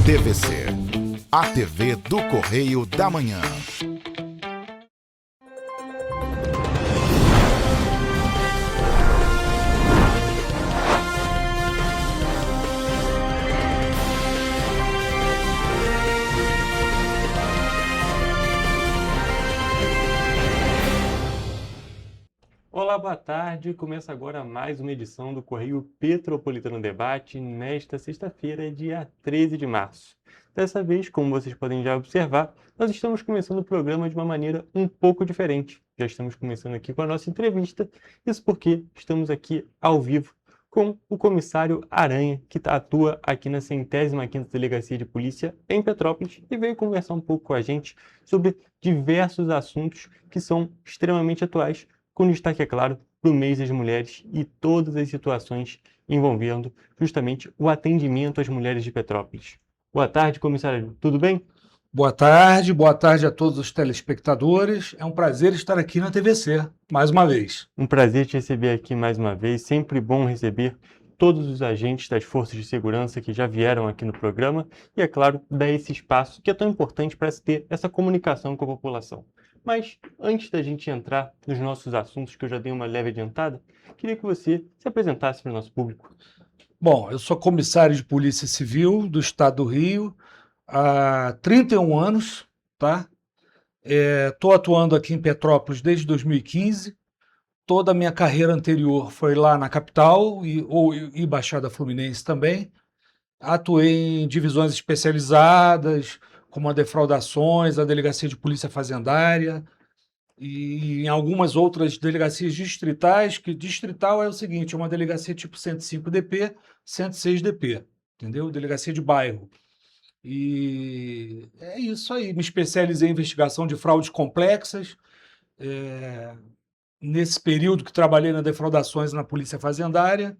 TVC, a TV do Correio da Manhã. Olá, boa tarde. Começa agora mais uma edição do Correio Petropolitano Debate, nesta sexta-feira, dia 13 de março. Dessa vez, como vocês podem já observar, nós estamos começando o programa de uma maneira um pouco diferente. Já estamos começando aqui com a nossa entrevista, isso porque estamos aqui ao vivo com o comissário Aranha, que atua aqui na 105ª Delegacia de Polícia em Petrópolis e veio conversar um pouco com a gente sobre diversos assuntos que são extremamente atuais, com destaque, é claro, para o mês das mulheres e todas as situações envolvendo justamente o atendimento às mulheres de Petrópolis. Boa tarde, comissário. Tudo bem? Boa tarde a todos os telespectadores. É um prazer estar aqui na TVC, mais uma vez. Um prazer te receber aqui mais uma vez. Sempre bom receber todos os agentes das forças de segurança que já vieram aqui no programa e, é claro, dar esse espaço que é tão importante para se ter essa comunicação com a população. Mas, antes da gente entrar nos nossos assuntos, que eu já dei uma leve adiantada, queria que você se apresentasse para o nosso público. Bom, eu sou comissário de Polícia Civil do Estado do Rio há 31 anos, tá? Estou atuando aqui em Petrópolis desde 2015. Toda a minha carreira anterior foi lá na capital e Baixada Fluminense também. Atuei em divisões especializadas, como a defraudações, a Delegacia de Polícia Fazendária e em algumas outras delegacias distritais, que distrital é o seguinte, é uma delegacia tipo 105DP, 106DP, entendeu? Delegacia de bairro. E é isso aí, me especializei em investigação de fraudes complexas. Nesse período que trabalhei na defraudações na Polícia Fazendária.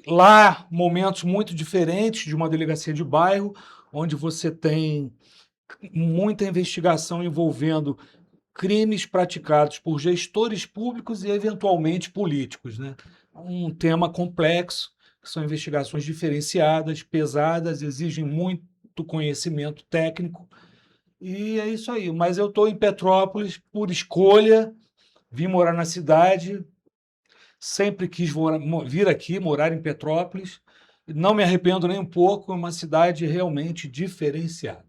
Lá, momentos muito diferentes de uma delegacia de bairro, onde você tem muita investigação envolvendo crimes praticados por gestores públicos e, eventualmente, políticos, né? Um tema complexo, que são investigações diferenciadas, pesadas, exigem muito conhecimento técnico, e é isso aí. Mas eu estou em Petrópolis por escolha, vim morar na cidade, sempre quis vir aqui, morar em Petrópolis. Não me arrependo nem um pouco, é uma cidade realmente diferenciada.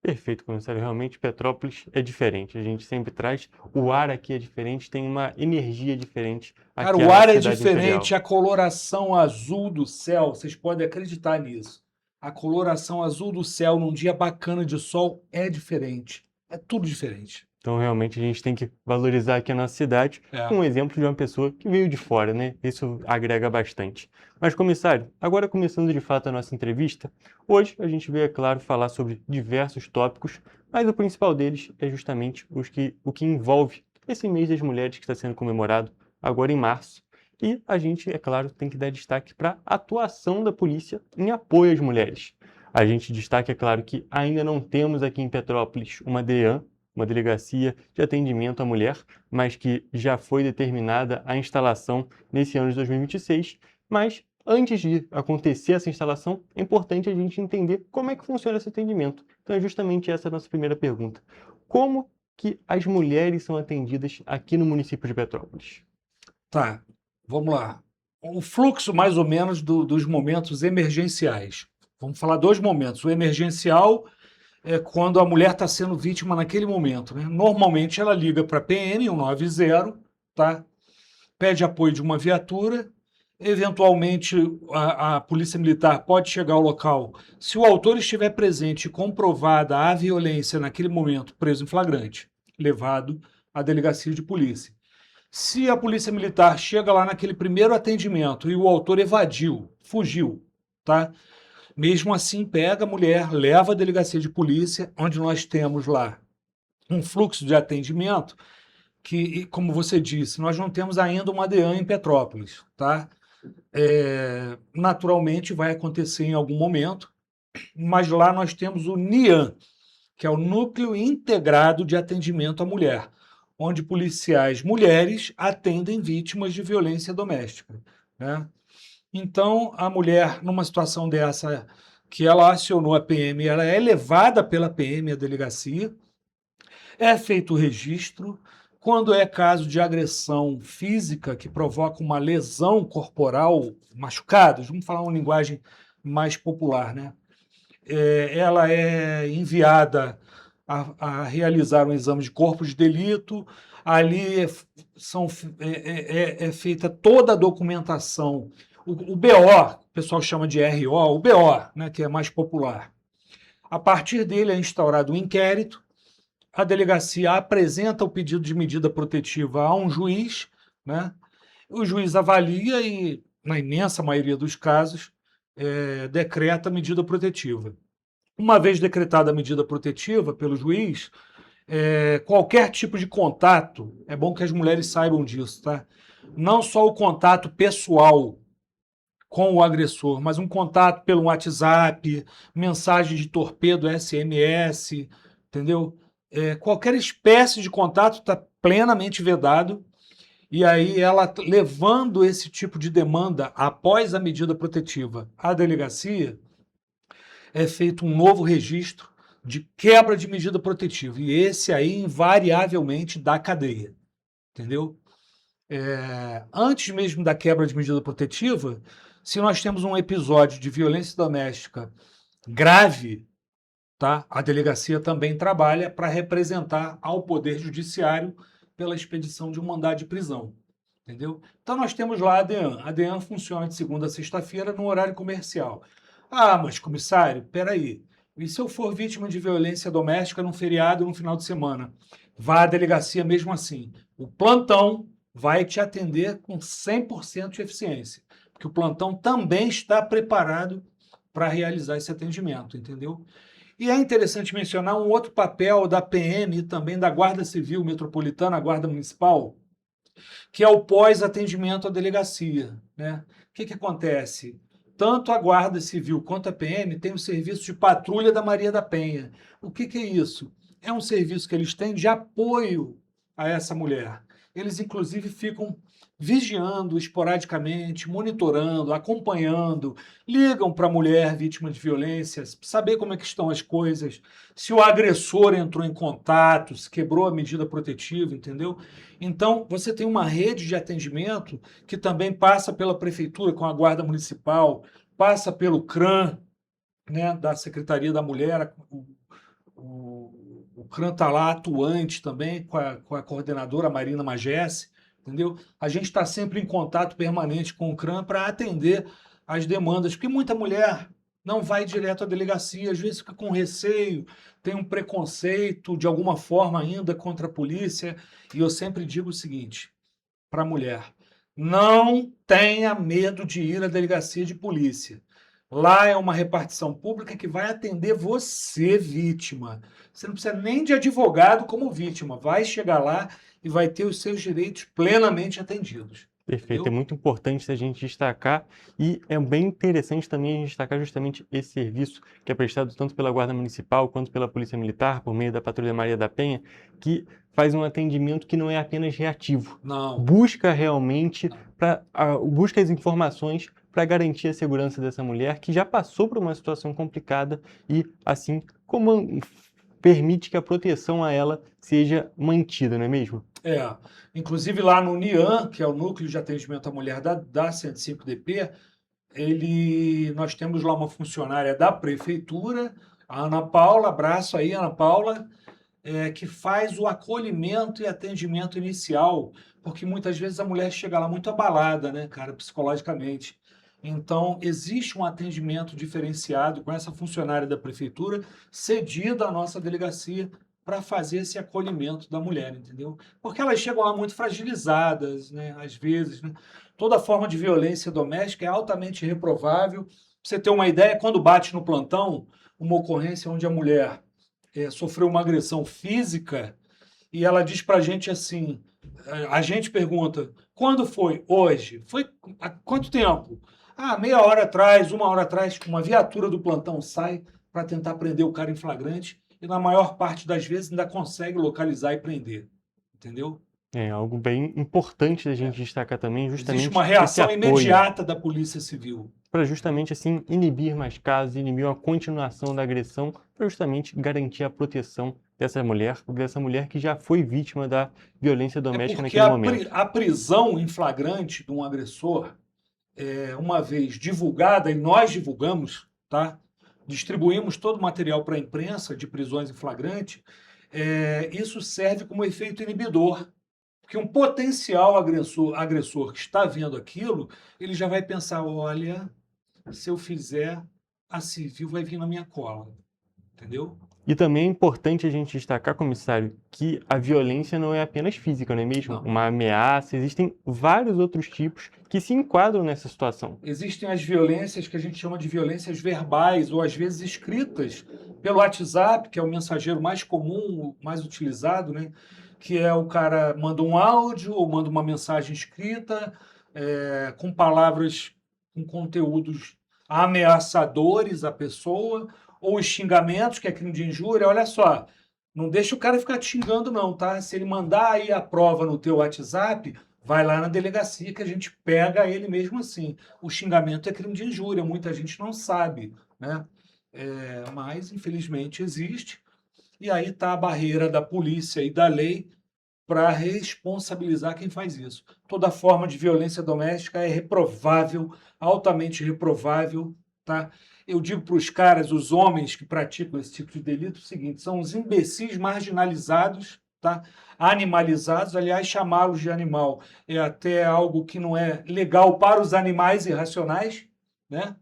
Perfeito, comissário. Realmente, Petrópolis é diferente. A gente sempre traz. O ar aqui é diferente, tem uma energia diferente. Cara, o ar é diferente, a coloração azul do céu, vocês podem acreditar nisso. A coloração azul do céu num dia bacana de sol é diferente. É tudo diferente. Então, realmente, a gente tem que valorizar aqui a nossa cidade com um exemplo de uma pessoa que veio de fora, né? Isso agrega bastante. Mas, comissário, agora começando de fato a nossa entrevista, hoje a gente veio, é claro, falar sobre diversos tópicos, mas o principal deles é justamente o que envolve esse mês das mulheres que está sendo comemorado agora em março. E a gente, é claro, tem que dar destaque para a atuação da polícia em apoio às mulheres. A gente destaca, é claro, que ainda não temos aqui em Petrópolis uma DEAN, uma delegacia de atendimento à mulher, mas que já foi determinada a instalação nesse ano de 2026. Mas antes de acontecer essa instalação, é importante a gente entender como é que funciona esse atendimento. Então é justamente essa a nossa primeira pergunta. Como que as mulheres são atendidas aqui no município de Petrópolis? Tá, vamos lá. O fluxo, mais ou menos, dos momentos emergenciais. Vamos falar dois momentos. O emergencial é quando a mulher está sendo vítima naquele momento, né? Normalmente ela liga para a PM 190, tá? Pede apoio de uma viatura, eventualmente a Polícia Militar pode chegar ao local. Se o autor estiver presente e comprovada a violência naquele momento, preso em flagrante, levado à delegacia de polícia. Se a Polícia Militar chega lá naquele primeiro atendimento e o autor evadiu, fugiu, tá? Mesmo assim, pega a mulher, leva à delegacia de polícia, onde nós temos lá um fluxo de atendimento que, como você disse, nós não temos ainda uma DEAN em Petrópolis, tá? Naturalmente vai acontecer em algum momento, mas lá nós temos o NIAN, que é o Núcleo Integrado de Atendimento à Mulher, onde policiais mulheres atendem vítimas de violência doméstica, né? Então, a mulher, numa situação dessa, que ela acionou a PM, ela é levada pela PM à delegacia, é feito o registro. Quando é caso de agressão física que provoca uma lesão corporal, machucados, vamos falar uma linguagem mais popular, né? Ela é enviada a realizar um exame de corpo de delito. Ali é feita toda a documentação. O BO, o pessoal chama de RO, o BO, né, que é mais popular. A partir dele é instaurado um inquérito, a delegacia apresenta o pedido de medida protetiva a um juiz, né? O juiz avalia e, na imensa maioria dos casos, decreta a medida protetiva. Uma vez decretada a medida protetiva pelo juiz, qualquer tipo de contato, é bom que as mulheres saibam disso, tá? Não só o contato pessoal com o agressor, mas um contato pelo WhatsApp, mensagem de torpedo SMS, entendeu? Qualquer espécie de contato está plenamente vedado, e aí ela levando esse tipo de demanda após a medida protetiva à delegacia, é feito um novo registro de quebra de medida protetiva, e esse aí invariavelmente dá cadeia, entendeu? Antes mesmo da quebra de medida protetiva, se nós temos um episódio de violência doméstica grave, tá? A delegacia também trabalha para representar ao Poder Judiciário pela expedição de um mandado de prisão, entendeu? Então nós temos lá a DEAN. A DEAN funciona de segunda a sexta-feira no horário comercial. Ah, mas comissário, peraí. E se eu for vítima de violência doméstica num feriado, no final de semana? Vá à delegacia mesmo assim. O plantão vai te atender com 100% de eficiência, porque o plantão também está preparado para realizar esse atendimento, entendeu? E é interessante mencionar um outro papel da PM e também da Guarda Civil Metropolitana, a Guarda Municipal, que é o pós-atendimento à delegacia, né? O que acontece? Tanto a Guarda Civil quanto a PM têm o serviço de patrulha da Maria da Penha. O que é isso? É um serviço que eles têm de apoio a essa mulher. Eles, inclusive, ficam vigiando esporadicamente, monitorando, acompanhando, ligam para a mulher vítima de violência, saber como é que estão as coisas, se o agressor entrou em contato, se quebrou a medida protetiva, entendeu? Então, você tem uma rede de atendimento que também passa pela prefeitura com a guarda municipal, passa pelo CRAM, né, da Secretaria da Mulher, o CRAM está lá atuante também com a coordenadora Marina Magesse, entendeu? A gente está sempre em contato permanente com o CRAM para atender as demandas, porque muita mulher não vai direto à delegacia, às vezes fica com receio, tem um preconceito de alguma forma ainda contra a polícia, e eu sempre digo o seguinte para a mulher: não tenha medo de ir à delegacia de polícia. Lá é uma repartição pública que vai atender você, vítima. Você não precisa nem de advogado como vítima. Vai chegar lá e vai ter os seus direitos plenamente atendidos. Perfeito, Entendeu? é muito importante a gente destacar, e é bem interessante também a gente destacar justamente esse serviço que é prestado tanto pela Guarda Municipal quanto pela Polícia Militar, por meio da Patrulha Maria da Penha, que faz um atendimento que não é apenas reativo. Não. Busca realmente, busca as informações para garantir a segurança dessa mulher que já passou por uma situação complicada e, assim, permite que a proteção a ela seja mantida, não é mesmo? Inclusive lá no NIAN, que é o Núcleo de Atendimento à Mulher da 105DP, nós temos lá uma funcionária da prefeitura, a Ana Paula, abraço aí, Ana Paula, que faz o acolhimento e atendimento inicial, porque muitas vezes a mulher chega lá muito abalada, né, cara, psicologicamente. Então, existe um atendimento diferenciado com essa funcionária da prefeitura, cedida à nossa delegacia, para fazer esse acolhimento da mulher, entendeu? Porque elas chegam lá muito fragilizadas, né, às vezes, né? Toda forma de violência doméstica é altamente reprovável. Pra você ter uma ideia, quando bate no plantão, uma ocorrência onde a mulher sofreu uma agressão física e ela diz para a gente assim, a gente pergunta, quando foi? Hoje. Foi há quanto tempo? Meia hora atrás, uma hora atrás, uma viatura do plantão sai para tentar prender o cara em flagrante e na maior parte das vezes ainda consegue localizar e prender, entendeu? É algo bem importante da gente destacar também, justamente Existe uma esse reação apoio, imediata da Polícia Civil. para justamente assim inibir mais casos, inibir uma continuação da agressão, para justamente garantir a proteção dessa mulher que já foi vítima da violência É doméstica porque naquele momento. a prisão em flagrante de um agressor, uma vez divulgada, e nós divulgamos, tá? Distribuímos todo o material para a imprensa de prisões em flagrante, isso serve como efeito inibidor. Porque um potencial agressor que está vendo aquilo, ele já vai pensar, olha, se eu fizer, a civil vai vir na minha cola. Entendeu? E também é importante a gente destacar, comissário, que a violência não é apenas física, não é mesmo? Não. Uma ameaça, existem vários outros tipos que se enquadram nessa situação. Existem as violências que a gente chama de violências verbais, ou às vezes escritas, pelo WhatsApp, que é o mensageiro mais comum, mais utilizado, né? Que é o cara manda um áudio ou manda uma mensagem escrita, com palavras, com conteúdos ameaçadores à pessoa, ou os xingamentos, que é crime de injúria. Olha só, não deixa o cara ficar te xingando, não, tá? Se ele mandar aí a prova no teu WhatsApp, vai lá na delegacia que a gente pega ele mesmo assim. O xingamento é crime de injúria, muita gente não sabe, né? Mas, infelizmente, existe. E aí está a barreira da polícia e da lei para responsabilizar quem faz isso. Toda forma de violência doméstica é reprovável, altamente reprovável, tá? Eu digo para os caras, os homens que praticam esse tipo de delito, o seguinte: são os imbecis marginalizados, tá? Animalizados. Aliás, chamá-los de animal é até algo que não é legal para os animais irracionais, né?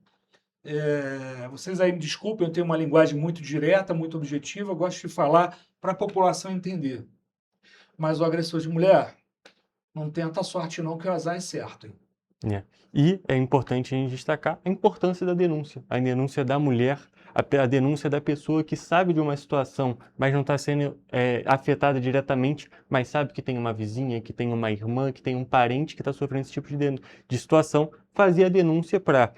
Vocês aí me desculpem, eu tenho uma linguagem muito direta, muito objetiva, eu gosto de falar para a população entender. Mas o agressor de mulher, não tenta a sorte não, que o azar é certo. Hein? E é importante a gente destacar a importância da denúncia. A denúncia da mulher, a denúncia da pessoa que sabe de uma situação, mas não está sendo afetada diretamente, mas sabe que tem uma vizinha, que tem uma irmã, que tem um parente que está sofrendo esse tipo de situação, fazer a denúncia para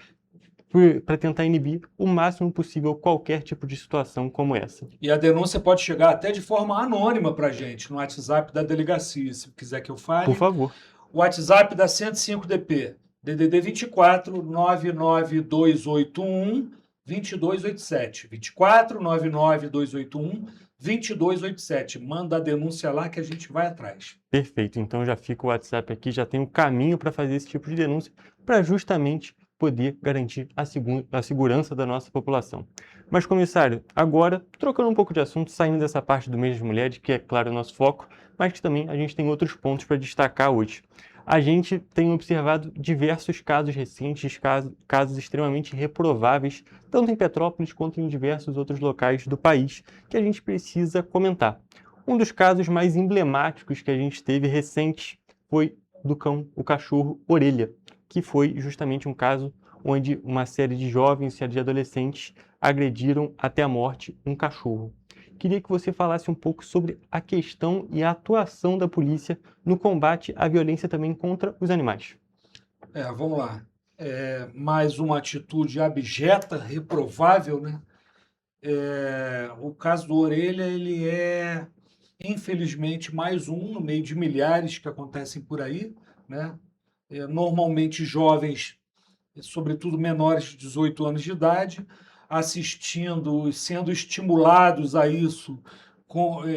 tentar inibir o máximo possível qualquer tipo de situação como essa. E a denúncia pode chegar até de forma anônima para a gente, no WhatsApp da delegacia, se quiser que eu fale. Por favor. O WhatsApp da 105DP, DDD 24 99281 2287. 24 99281 2287. Manda a denúncia lá que a gente vai atrás. Perfeito. Então já fica o WhatsApp aqui, já tem um caminho para fazer esse tipo de denúncia, para justamente poder garantir a segurança da nossa população. Mas, comissário, agora, trocando um pouco de assunto, saindo dessa parte do mês das mulheres, que é, claro, o nosso foco, mas que também a gente tem outros pontos para destacar hoje. A gente tem observado diversos casos recentes, casos extremamente reprováveis, tanto em Petrópolis quanto em diversos outros locais do país, que a gente precisa comentar. Um dos casos mais emblemáticos que a gente teve recente foi do o cachorro Orelha, que foi justamente um caso onde uma série de jovens e de adolescentes agrediram até a morte um cachorro. Queria que você falasse um pouco sobre a questão e a atuação da polícia no combate à violência também contra os animais. Vamos lá. Mais uma atitude abjeta, reprovável, né? O caso do Orelha, ele é, infelizmente, mais um no meio de milhares que acontecem por aí, né? Normalmente jovens, sobretudo menores de 18 anos de idade, assistindo, sendo estimulados a isso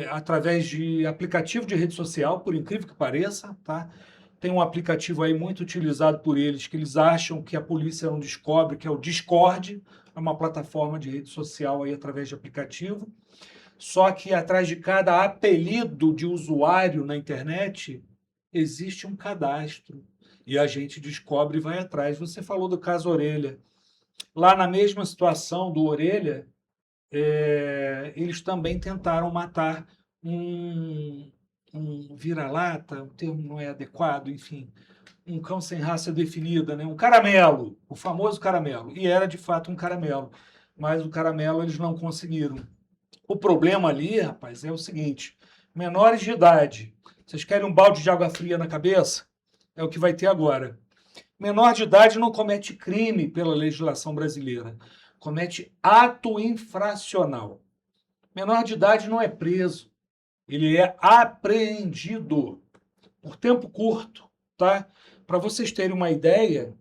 através de aplicativo de rede social, por incrível que pareça, tá? Tem um aplicativo aí muito utilizado por eles, que eles acham que a polícia não descobre, que é o Discord, é uma plataforma de rede social aí através de aplicativo. Só que atrás de cada apelido de usuário na internet, existe um cadastro. E a gente descobre e vai atrás. Você falou do caso Orelha. Lá na mesma situação do Orelha, eles também tentaram matar um vira-lata, o termo não é adequado, enfim, um cão sem raça definida, né? Um caramelo, o famoso caramelo. E era de fato um caramelo, mas o caramelo eles não conseguiram. O problema ali, rapaz, é o seguinte: menores de idade, vocês querem um balde de água fria na cabeça? É o que vai ter agora. Menor de idade não comete crime pela legislação brasileira, comete ato infracional. Menor de idade não é preso, ele é apreendido. por tempo curto, tá? Para vocês terem uma ideia,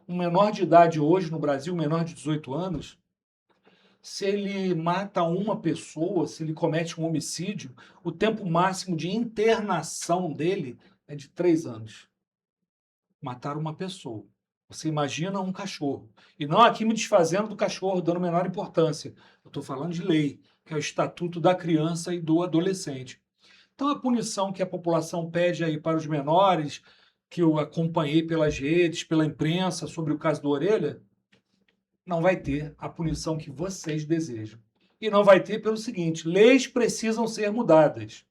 um menor de idade hoje no Brasil, um menor de 18 anos, se ele mata uma pessoa, se ele comete um homicídio, o tempo máximo de internação dele é de 3 anos. Matar uma pessoa. Você imagina um cachorro. E não aqui me desfazendo do cachorro, dando menor importância. Eu estou falando de lei, que é o Estatuto da Criança e do Adolescente. Então, a punição que a população pede aí para os menores, que eu acompanhei pelas redes, pela imprensa, sobre o caso do Orelha, não vai ter a punição que vocês desejam. E não vai ter pelo seguinte: leis precisam ser mudadas.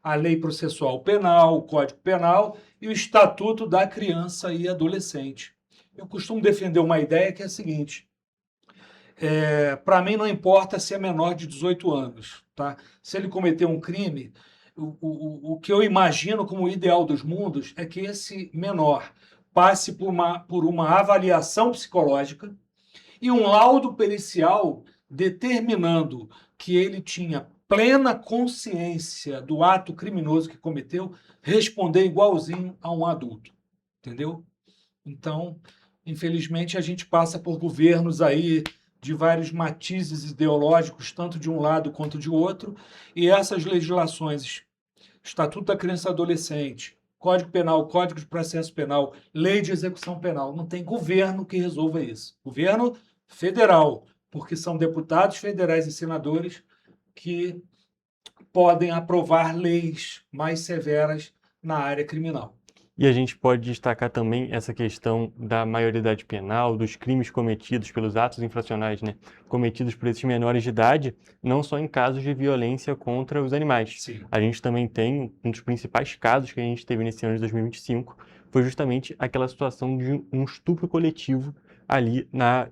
A Lei Processual Penal, o Código Penal e o Estatuto da Criança e Adolescente. Eu costumo defender uma ideia que é a seguinte: para mim não importa se é menor de 18 anos, tá? Se ele cometer um crime, o que eu imagino como o ideal dos mundos é que esse menor passe por uma avaliação psicológica e um laudo pericial determinando que ele tinha plena consciência do ato criminoso que cometeu, responder igualzinho a um adulto, entendeu? Então, infelizmente, a gente passa por governos aí de vários matizes ideológicos, tanto de um lado quanto de outro, e essas legislações, Estatuto da Criança e Adolescente, Código Penal, Código de Processo Penal, Lei de Execução Penal, não tem governo que resolva isso. Governo federal, porque são deputados federais e senadores que podem aprovar leis mais severas na área criminal. E a gente pode destacar também essa questão da maioridade penal, dos crimes cometidos pelos atos infracionais, né, cometidos por esses menores de idade, não só em casos de violência contra os animais. Sim. A gente também tem um dos principais casos que a gente teve nesse ano de 2025, foi justamente aquela situação de um estupro coletivo ali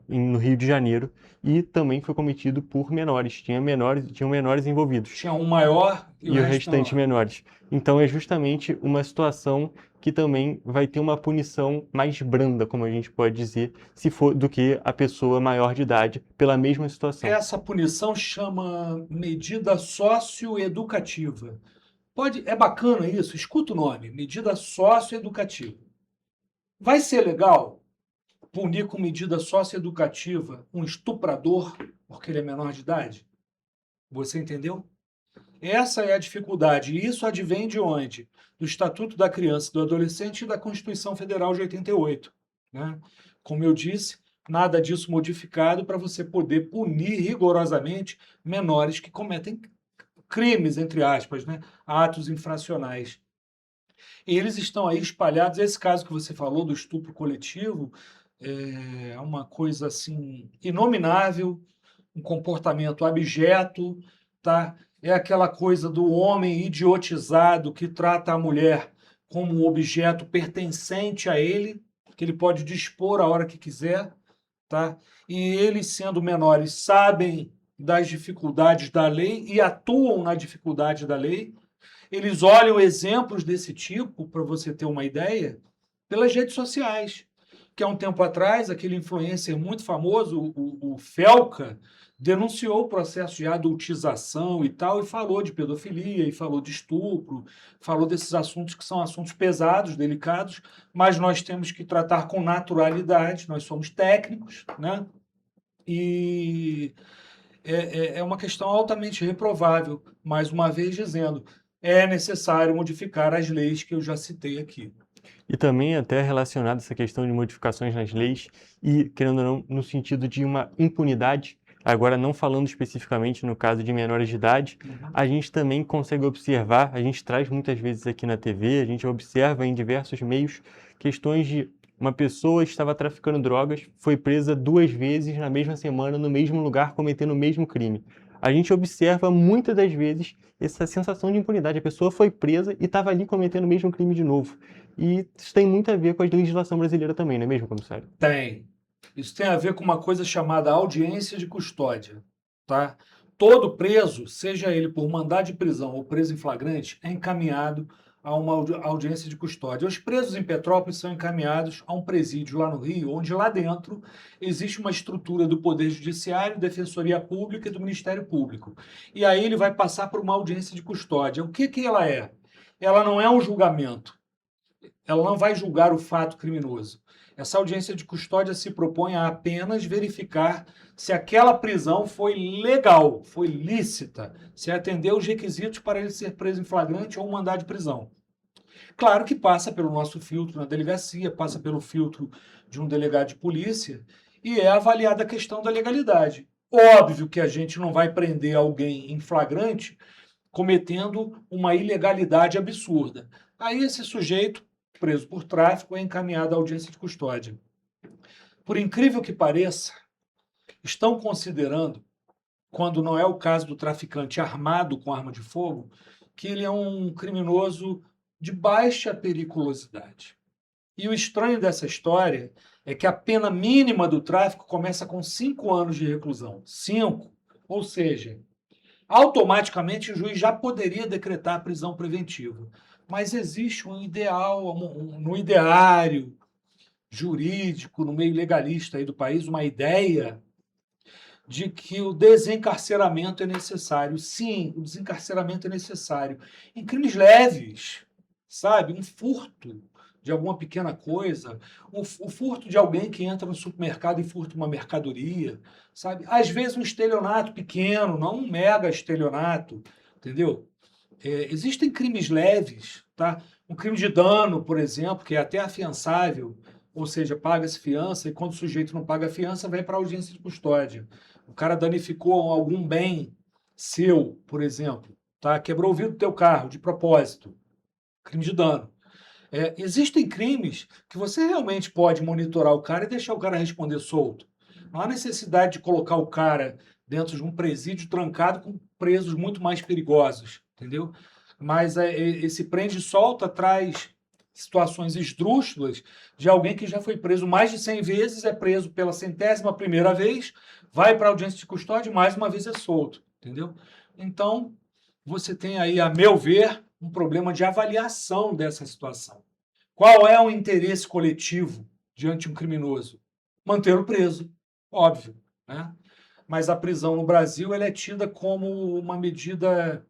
no Rio de Janeiro, e também foi cometido por menores, tinham menores envolvidos. Tinha um maior E o restante menores. Então é justamente uma situação que também vai ter uma punição mais branda, como a gente pode dizer, se for do que a pessoa maior de idade pela mesma situação. Essa punição chama medida socioeducativa. É bacana isso, escuta o nome, medida socioeducativa. Vai ser legal punir com medida socioeducativa um estuprador porque ele é menor de idade? Você entendeu? Essa é a dificuldade. E isso advém de onde? Do Estatuto da Criança e do Adolescente e da Constituição Federal de 88. Né? Como eu disse, nada disso modificado para você poder punir rigorosamente menores que cometem crimes, entre aspas, né? Atos infracionais. Eles estão aí espalhados. Esse caso que você falou do estupro coletivo é uma coisa assim inominável, um comportamento abjeto, tá? É aquela coisa do homem idiotizado que trata a mulher como um objeto pertencente a ele, que ele pode dispor a hora que quiser, tá? E eles, sendo menores, sabem das dificuldades da lei e atuam na dificuldade da lei. Eles olham exemplos desse tipo, para você ter uma ideia, pelas redes sociais. Que há um tempo atrás, aquele influencer muito famoso, o Felca, denunciou o processo de adultização e tal, e falou de pedofilia, e falou de estupro, falou desses assuntos que são assuntos pesados, delicados, mas nós temos que tratar com naturalidade, nós somos técnicos, né? E é uma questão altamente reprovável, mais uma vez dizendo, é necessário modificar as leis que eu já citei aqui. E também até relacionado a essa questão de modificações nas leis e, querendo ou não, no sentido de uma impunidade, agora não falando especificamente no caso de menores de idade, a gente também consegue observar, a gente traz muitas vezes aqui na TV, a gente observa em diversos meios questões de uma pessoa estava traficando drogas, foi presa 2 vezes na mesma semana, no mesmo lugar, cometendo o mesmo crime. A gente observa muitas das vezes essa sensação de impunidade. A pessoa foi presa e estava ali cometendo o mesmo crime de novo. E isso tem muito a ver com a legislação brasileira também, não é mesmo, comissário? Tem. Isso tem a ver com uma coisa chamada audiência de custódia, tá? Todo preso, seja ele por mandado de prisão ou preso em flagrante, é encaminhado a uma audiência de custódia. Os presos em Petrópolis são encaminhados a um presídio lá no Rio, onde lá dentro existe uma estrutura do Poder Judiciário, Defensoria Pública e do Ministério Público. E aí ele vai passar por uma audiência de custódia. O que ela é? Ela não é um julgamento, ela não vai julgar o fato criminoso. Essa audiência de custódia se propõe a apenas verificar se aquela prisão foi legal, foi lícita, se atendeu os requisitos para ele ser preso em flagrante ou mandado de prisão. Claro que passa pelo nosso filtro na delegacia, passa pelo filtro de um delegado de polícia e é avaliada a questão da legalidade. Óbvio que a gente não vai prender alguém em flagrante cometendo uma ilegalidade absurda. Aí esse sujeito, preso por tráfico, é encaminhado à audiência de custódia. Por incrível que pareça, estão considerando, quando não é o caso do traficante armado com arma de fogo, que ele é um criminoso de baixa periculosidade. E o estranho dessa história é que a pena mínima do tráfico começa com 5 anos de reclusão. 5. Ou seja, automaticamente o juiz já poderia decretar a prisão preventiva. Mas existe um ideal, no ideário jurídico, no meio legalista aí do país, uma ideia de que o desencarceramento é necessário. Sim, o desencarceramento é necessário. Em crimes leves, sabe? Um furto de alguma pequena coisa, o furto de alguém que entra no supermercado e furta uma mercadoria, sabe? Às vezes um estelionato pequeno, não um mega estelionato, entendeu? Existem crimes leves, tá? Um crime de dano, por exemplo, que é até afiançável, ou seja, paga-se fiança e quando o sujeito não paga a fiança, vai para a audiência de custódia. O cara danificou algum bem seu, por exemplo, tá? Quebrou o vidro do teu carro de propósito, crime de dano. Existem crimes que você realmente pode monitorar o cara e deixar o cara responder solto. Não há necessidade de colocar o cara dentro de um presídio trancado com presos muito mais perigosos, entendeu? Mas esse prende e solta traz situações esdrúxulas de alguém que já foi preso mais de 100 vezes, é preso pela 100ª vez, vai para a audiência de custódia e mais uma vez é solto, entendeu? Então, você tem aí, a meu ver, um problema de avaliação dessa situação. Qual é o interesse coletivo diante de um criminoso? Mantê-lo preso, óbvio, né? Mas a prisão no Brasil ela é tida como uma medida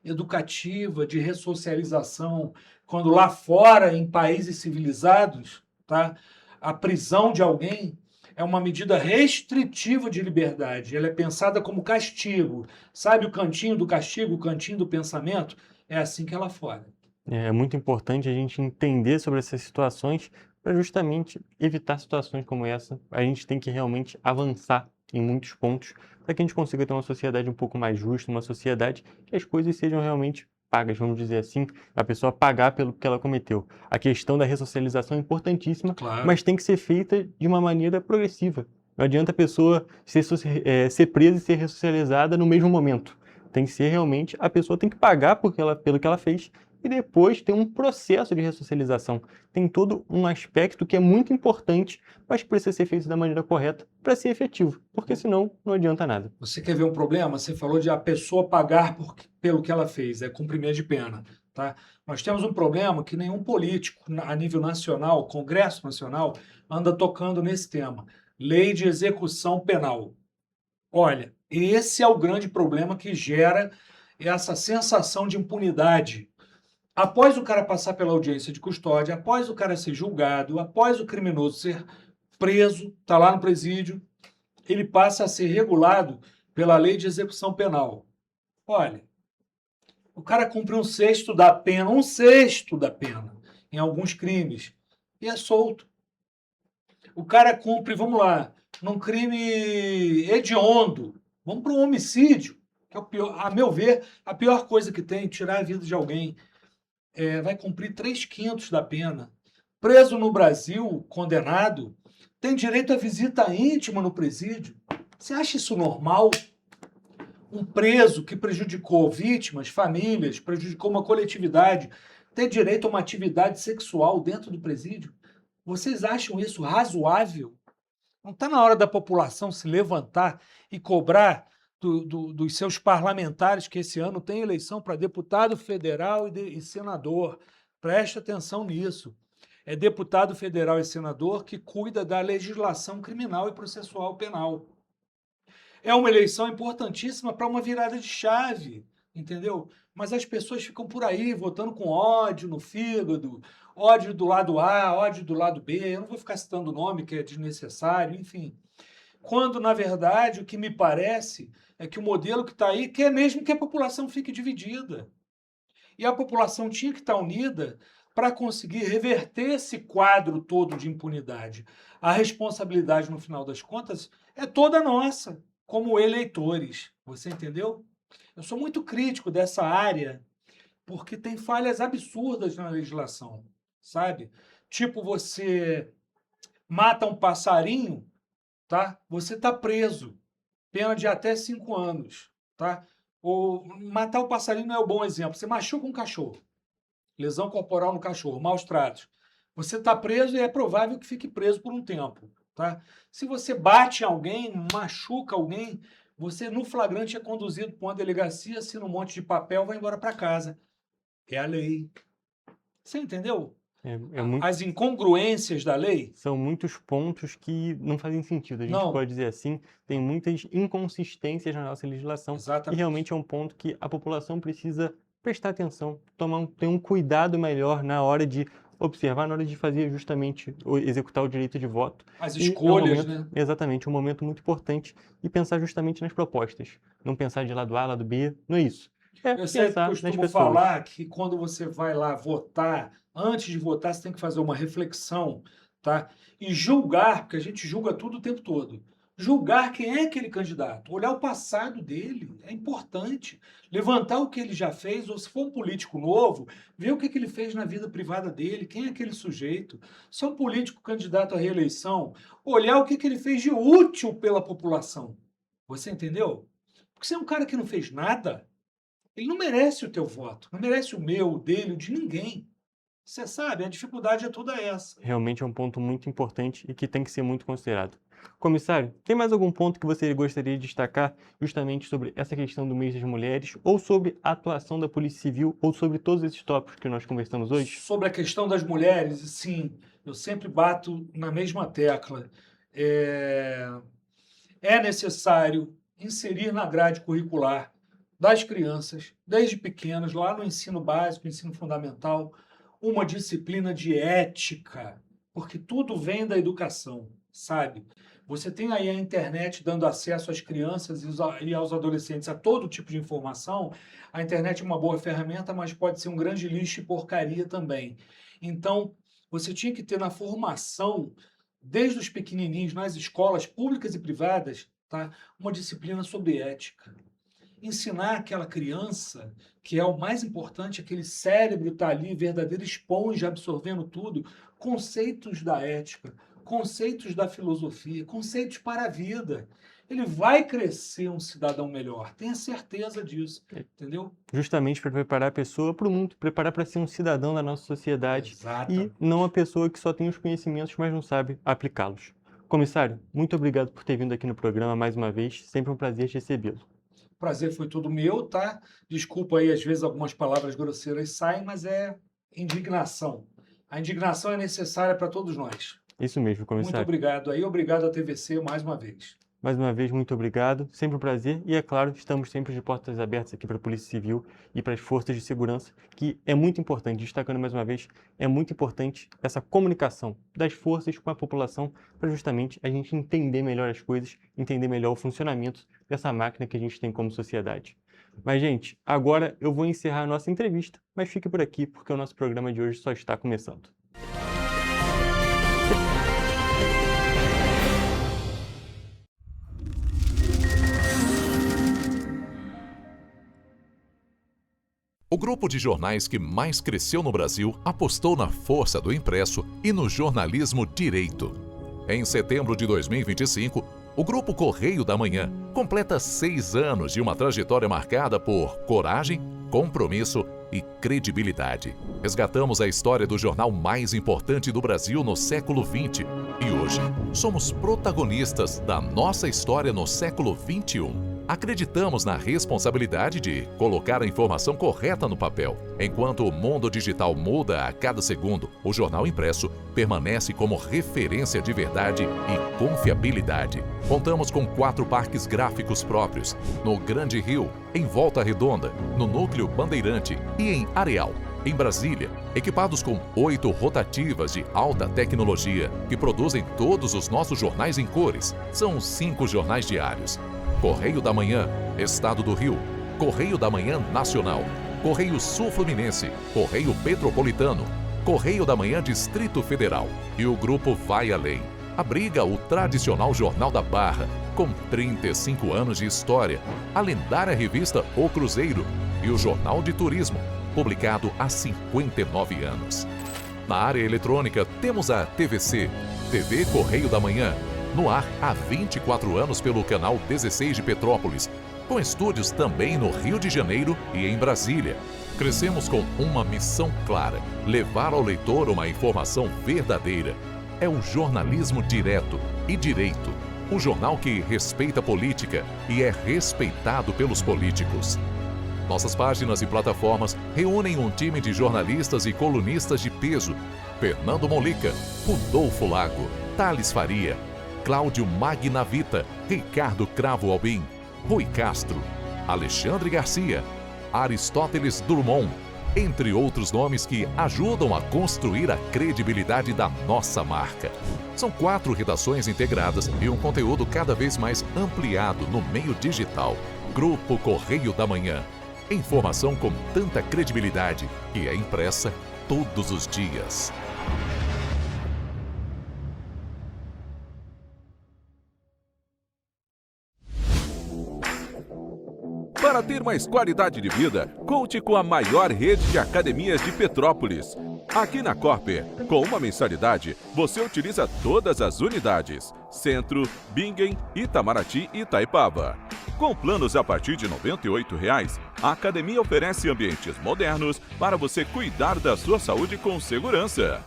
educativa, de ressocialização, quando lá fora, em países civilizados, tá, a prisão de alguém é uma medida restritiva de liberdade. Ela é pensada como castigo. Sabe o cantinho do castigo, o cantinho do pensamento? É assim que é lá fora. É muito importante a gente entender sobre essas situações para justamente evitar situações como essa. A gente tem que realmente avançar em muitos pontos para que a gente consiga ter uma sociedade um pouco mais justa, uma sociedade que as coisas sejam realmente pagas, vamos dizer assim, a pessoa pagar pelo que ela cometeu. A questão da ressocialização é importantíssima, Claro. mas tem que ser feita de uma maneira progressiva. Não adianta a pessoa ser presa e ser ressocializada no mesmo momento. Tem que ser realmente, a pessoa tem que pagar pelo que ela fez e depois tem um processo de ressocialização. Tem todo um aspecto que é muito importante, mas precisa ser feito da maneira correta para ser efetivo, porque senão não adianta nada. Você quer ver um problema? Você falou de a pessoa pagar pelo que ela fez, é cumprimento de pena. Tá? Nós temos um problema que nenhum político a nível nacional, Congresso Nacional, anda tocando nesse tema. Lei de execução penal. Olha, esse é o grande problema que gera essa sensação de impunidade. Após o cara passar pela audiência de custódia, após o cara ser julgado, após o criminoso ser preso, está lá no presídio, ele passa a ser regulado pela lei de execução penal. Olha, o cara cumpre 1/6 da pena, 1/6 da pena, em alguns crimes, e é solto. O cara cumpre, vamos lá, num crime hediondo, vamos para um homicídio, que é o pior, a meu ver, a pior coisa que tem, tirar a vida de alguém. Vai cumprir 3/5 da pena. Preso no Brasil, condenado, tem direito à visita íntima no presídio. Você acha isso normal? Um preso que prejudicou vítimas, famílias, prejudicou uma coletividade, ter direito a uma atividade sexual dentro do presídio? Vocês acham isso razoável? Não está na hora da população se levantar e cobrar dos seus parlamentares, que esse ano tem eleição para deputado federal e senador. Preste atenção nisso. É deputado federal e senador que cuida da legislação criminal e processual penal. É uma eleição importantíssima para uma virada de chave, entendeu? Mas as pessoas ficam por aí votando com ódio no fígado, ódio do lado A, ódio do lado B, eu não vou ficar citando o nome, que é desnecessário, enfim. Quando, na verdade, o que me parece é que o modelo que está aí quer mesmo que a população fique dividida. E a população tinha que estar unida para conseguir reverter esse quadro todo de impunidade. A responsabilidade, no final das contas, é toda nossa, como eleitores. Você entendeu? Eu sou muito crítico dessa área, porque tem falhas absurdas na legislação, sabe? Tipo, você mata um passarinho, tá? Você está preso, pena de até 5 anos, tá? Ou matar o passarinho não é um bom exemplo. Você machuca um cachorro, lesão corporal no cachorro, maus tratos. Você está preso e é provável que fique preso por um tempo, tá? Se você bate em alguém, machuca alguém, você no flagrante é conduzido para uma delegacia, assina um monte de papel, vai embora para casa. É a lei. Você entendeu? As incongruências da lei? São muitos pontos que não fazem sentido. A gente pode dizer assim, tem muitas inconsistências na nossa legislação. Exatamente. E realmente é um ponto que a população precisa prestar atenção, ter um cuidado melhor na hora de observar, na hora de fazer justamente, executar o direito de voto. As escolhas, né? Exatamente, um momento muito importante e pensar justamente nas propostas. Não pensar de lado A, lado B, não é isso. Eu sempre costumo falar que quando você vai lá votar, antes de votar, você tem que fazer uma reflexão, tá? E julgar, porque a gente julga tudo o tempo todo. Julgar quem é aquele candidato, olhar o passado dele, é importante. Levantar o que ele já fez, ou se for um político novo, ver o que ele fez na vida privada dele, quem é aquele sujeito. Se é um político candidato à reeleição, olhar o que ele fez de útil pela população. Você entendeu? Porque se é um cara que não fez nada, ele não merece o teu voto, não merece o meu, o dele, o de ninguém. Você sabe, a dificuldade é toda essa. Realmente é um ponto muito importante e que tem que ser muito considerado. Comissário, tem mais algum ponto que você gostaria de destacar justamente sobre essa questão do mês das mulheres, ou sobre a atuação da Polícia Civil, ou sobre todos esses tópicos que nós conversamos hoje? Sobre a questão das mulheres, sim, eu sempre bato na mesma tecla. É necessário inserir na grade curricular das crianças, desde pequenas, lá no ensino básico, ensino fundamental, uma disciplina de ética, porque tudo vem da educação, sabe? Você tem aí a internet dando acesso às crianças e aos adolescentes a todo tipo de informação. A internet é uma boa ferramenta, mas pode ser um grande lixo e porcaria também. Então, você tinha que ter na formação, desde os pequenininhos, nas escolas públicas e privadas, tá? Uma disciplina sobre ética. Ensinar aquela criança, que é o mais importante, aquele cérebro está ali, verdadeira esponja, absorvendo tudo, conceitos da ética, conceitos da filosofia, conceitos para a vida. Ele vai crescer um cidadão melhor, tenha certeza disso, entendeu? Justamente para preparar a pessoa para o mundo, preparar para ser um cidadão da nossa sociedade. Exatamente. E não a pessoa que só tem os conhecimentos, mas não sabe aplicá-los. Comissário, muito obrigado por ter vindo aqui no programa mais uma vez, sempre um prazer recebê-lo. Prazer foi todo meu, tá? Desculpa aí, às vezes algumas palavras grosseiras saem, mas é indignação. A indignação é necessária para todos nós. Isso mesmo, comissário. Muito obrigado aí, obrigado à TVC mais uma vez. Mais uma vez, muito obrigado, sempre um prazer e, é claro, estamos sempre de portas abertas aqui para a Polícia Civil e para as forças de segurança, que é muito importante, destacando mais uma vez, é muito importante essa comunicação das forças com a população para justamente a gente entender melhor as coisas, entender melhor o funcionamento dessa máquina que a gente tem como sociedade. Mas, gente, agora eu vou encerrar a nossa entrevista, mas fique por aqui porque o nosso programa de hoje só está começando. O grupo de jornais que mais cresceu no Brasil apostou na força do impresso e no jornalismo direito. Em setembro de 2025, o Grupo Correio da Manhã completa 6 anos de uma trajetória marcada por coragem, compromisso e credibilidade. Resgatamos a história do jornal mais importante do Brasil no século XX e hoje somos protagonistas da nossa história no século XXI. Acreditamos na responsabilidade de colocar a informação correta no papel. Enquanto o mundo digital muda a cada segundo, o jornal impresso permanece como referência de verdade e confiabilidade. Contamos com 4 parques gráficos próprios, no Grande Rio, em Volta Redonda, no Núcleo Bandeirante e em Areal. Em Brasília, equipados com 8 rotativas de alta tecnologia que produzem todos os nossos jornais em cores. São 5 jornais diários. Correio da Manhã, Estado do Rio. Correio da Manhã Nacional. Correio Sul-Fluminense. Correio Petropolitano. Correio da Manhã Distrito Federal. E o grupo Vai Além. Abriga o tradicional Jornal da Barra, com 35 anos de história, a lendária revista O Cruzeiro e o Jornal de Turismo, publicado há 59 anos. Na área eletrônica, temos a TVC, TV Correio da Manhã, no ar há 24 anos pelo canal 16 de Petrópolis, com estúdios também no Rio de Janeiro e em Brasília. Crescemos com uma missão clara: levar ao leitor uma informação verdadeira. É o jornalismo direto e direito. O jornal que respeita a política e é respeitado pelos políticos. Nossas páginas e plataformas reúnem um time de jornalistas e colunistas de peso: Fernando Molica, Rodolfo Lago, Thales Faria, Cláudio Magnavita, Ricardo Cravo Albim, Rui Castro, Alexandre Garcia, Aristóteles Drummond, entre outros nomes que ajudam a construir a credibilidade da nossa marca. São 4 redações integradas e um conteúdo cada vez mais ampliado no meio digital. Grupo Correio da Manhã. Informação com tanta credibilidade que é impressa todos os dias. Para ter mais qualidade de vida, conte com a maior rede de academias de Petrópolis. Aqui na Corper, com uma mensalidade, você utiliza todas as unidades: Centro, Bingen, Itamaraty e Itaipava. Com planos a partir de R$ 98,00, a academia oferece ambientes modernos para você cuidar da sua saúde com segurança.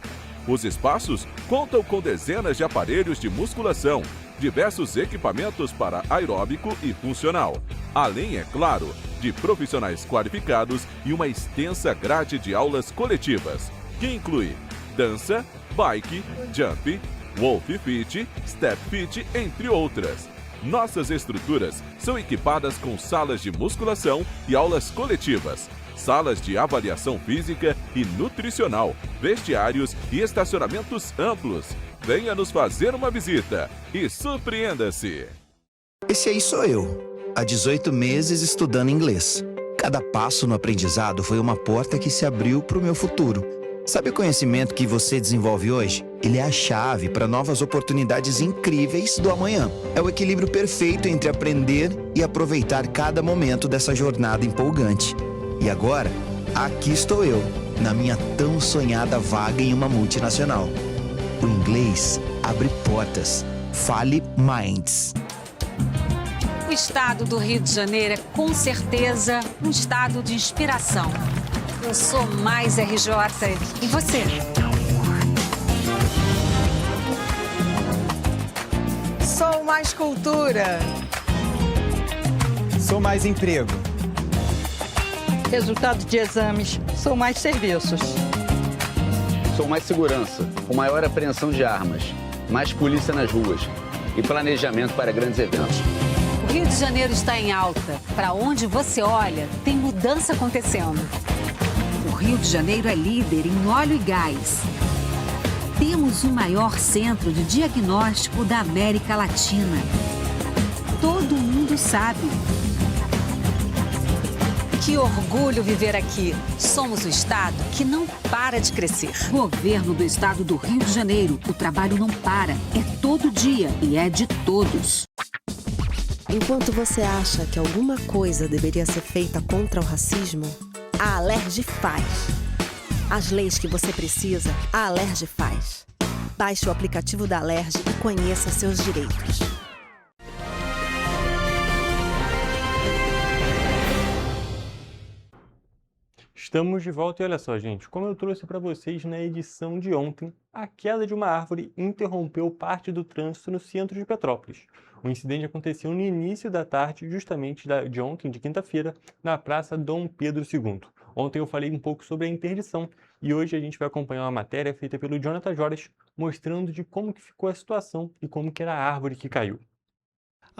Os espaços contam com dezenas de aparelhos de musculação, diversos equipamentos para aeróbico e funcional, além, é claro, de profissionais qualificados e uma extensa grade de aulas coletivas, que inclui dança, bike, jump, wolf fit, step fit, entre outras. Nossas estruturas são equipadas com salas de musculação e aulas coletivas, salas de avaliação física e nutricional, vestiários e estacionamentos amplos. Venha nos fazer uma visita e surpreenda-se! Esse aí sou eu, há 18 meses estudando inglês. Cada passo no aprendizado foi uma porta que se abriu para o meu futuro. Sabe o conhecimento que você desenvolve hoje? Ele é a chave para novas oportunidades incríveis do amanhã. É o equilíbrio perfeito entre aprender e aproveitar cada momento dessa jornada empolgante. E agora, aqui estou eu, na minha tão sonhada vaga em uma multinacional. O inglês abre portas. Fale Minds. O estado do Rio de Janeiro é com certeza um estado de inspiração. Eu sou mais RJ. E você? Sou mais cultura. Sou mais emprego. Resultado de exames, sou mais serviços. Sou mais segurança, com maior apreensão de armas, mais polícia nas ruas e planejamento para grandes eventos. O Rio de Janeiro está em alta. Para onde você olha, tem mudança acontecendo. O Rio de Janeiro é líder em óleo e gás. Temos o maior centro de diagnóstico da América Latina. Todo mundo sabe. Que orgulho viver aqui. Somos o estado que não para de crescer. Governo do estado do Rio de Janeiro. O trabalho não para. É todo dia e é de todos. Enquanto você acha que alguma coisa deveria ser feita contra o racismo, a Alerj faz. As leis que você precisa, a Alerj faz. Baixe o aplicativo da Alerj e conheça seus direitos. Estamos de volta e olha só, gente, como eu trouxe para vocês na edição de ontem, a queda de uma árvore interrompeu parte do trânsito no centro de Petrópolis. O incidente aconteceu no início da tarde, justamente de ontem, de quinta-feira, na Praça Dom Pedro II. Ontem eu falei um pouco sobre a interdição e hoje a gente vai acompanhar uma matéria feita pelo Jonathan Jores, mostrando de como que ficou a situação e como que era a árvore que caiu.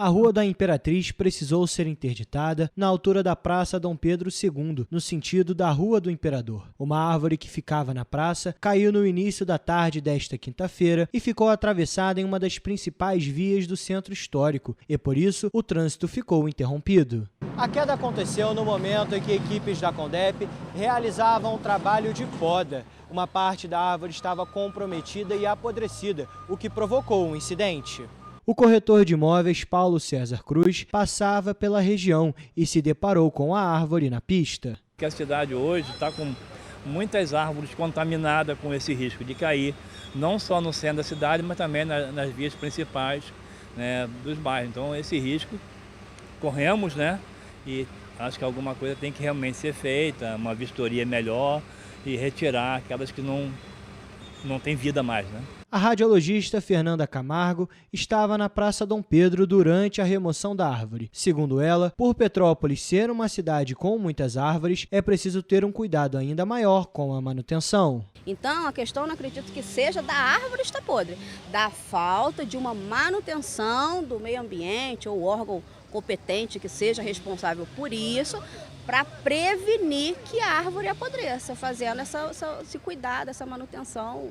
A Rua da Imperatriz precisou ser interditada na altura da Praça Dom Pedro II, no sentido da Rua do Imperador. Uma árvore que ficava na praça caiu no início da tarde desta quinta-feira e ficou atravessada em uma das principais vias do centro histórico, e por isso o trânsito ficou interrompido. A queda aconteceu no momento em que equipes da Condep realizavam um trabalho de poda. Uma parte da árvore estava comprometida e apodrecida, o que provocou um incidente. O corretor de imóveis Paulo César Cruz passava pela região e se deparou com a árvore na pista. A cidade hoje está com muitas árvores contaminadas com esse risco de cair, não só no centro da cidade, mas também nas vias principais, né, dos bairros. Então esse risco corremos, né, e acho que alguma coisa tem que realmente ser feita, uma vistoria melhor e retirar aquelas que não tem vida mais, né? A radiologista Fernanda Camargo estava na Praça Dom Pedro durante a remoção da árvore. Segundo ela, por Petrópolis ser uma cidade com muitas árvores, é preciso ter um cuidado ainda maior com a manutenção. Então, a questão não acredito que seja da árvore estar podre, da falta de uma manutenção do meio ambiente ou órgão competente que seja responsável por isso, para prevenir que a árvore apodreça, fazendo esse cuidado, essa manutenção,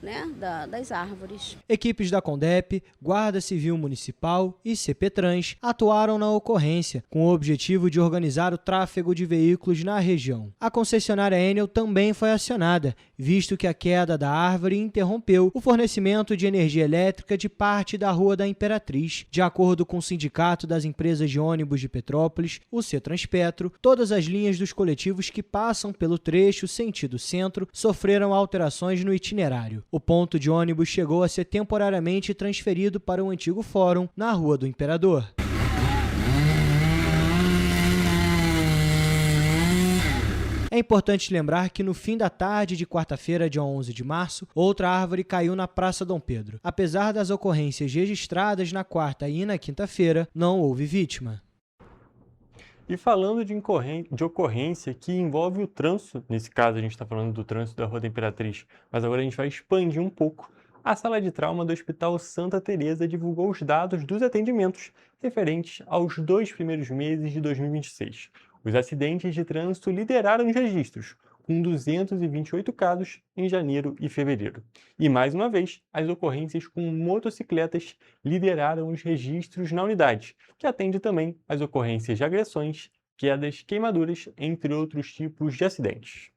né, das árvores. Equipes da Condep, Guarda Civil Municipal e CPTrans atuaram na ocorrência, com o objetivo de organizar o tráfego de veículos na região. A concessionária Enel também foi acionada, visto que a queda da árvore interrompeu o fornecimento de energia elétrica de parte da Rua da Imperatriz. De acordo com o Sindicato das Empresas de Ônibus de Petrópolis, o Cetranspetro, todas as linhas dos coletivos que passam pelo trecho sentido centro sofreram alterações no itinerário. O ponto de ônibus chegou a ser temporariamente transferido para o antigo fórum na Rua do Imperador. É importante lembrar que no fim da tarde de quarta-feira, dia 11 de março, outra árvore caiu na Praça Dom Pedro. Apesar das ocorrências registradas na quarta e na quinta-feira, não houve vítima. E falando de ocorrência que envolve o trânsito, nesse caso a gente está falando do trânsito da Rua da Imperatriz, mas agora a gente vai expandir um pouco. A sala de trauma do Hospital Santa Teresa divulgou os dados dos atendimentos referentes aos 2 primeiros meses de 2026. Os acidentes de trânsito lideraram os registros, com 228 casos em janeiro e fevereiro. E, mais uma vez, as ocorrências com motocicletas lideraram os registros na unidade, que atende também às ocorrências de agressões, quedas, queimaduras, entre outros tipos de acidentes.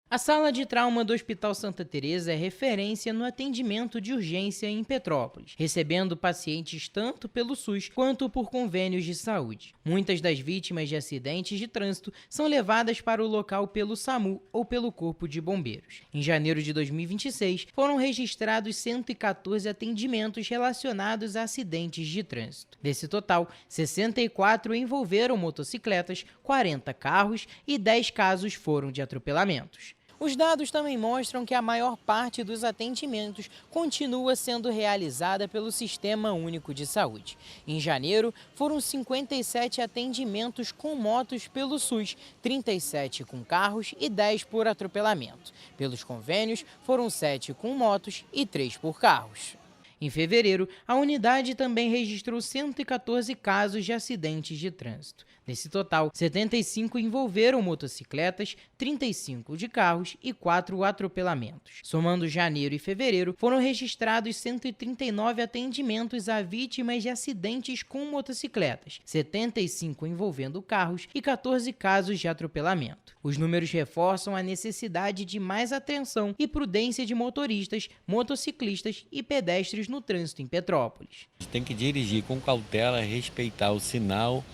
A sala de trauma do Hospital Santa Teresa é referência no atendimento de urgência em Petrópolis, recebendo pacientes tanto pelo SUS quanto por convênios de saúde. Muitas das vítimas de acidentes de trânsito são levadas para o local pelo SAMU ou pelo Corpo de Bombeiros. Em janeiro de 2026, foram registrados 114 atendimentos relacionados a acidentes de trânsito. Desse total, 64 envolveram motocicletas, 40 carros e 10 casos foram de atropelamentos. Os dados também mostram que a maior parte dos atendimentos continua sendo realizada pelo Sistema Único de Saúde. Em janeiro, foram 57 atendimentos com motos pelo SUS, 37 com carros e 10 por atropelamento. Pelos convênios, foram 7 com motos e 3 por carros. Em fevereiro, a unidade também registrou 114 casos de acidentes de trânsito. Desse total, 75 envolveram motocicletas, 35 de carros e 4 atropelamentos. Somando janeiro e fevereiro, foram registrados 139 atendimentos a vítimas de acidentes com motocicletas, 75 envolvendo carros e 14 casos de atropelamento. Os números reforçam a necessidade de mais atenção e prudência de motoristas, motociclistas e pedestres no trânsito em Petrópolis. Tem que dirigir com cautela, respeitar o sinal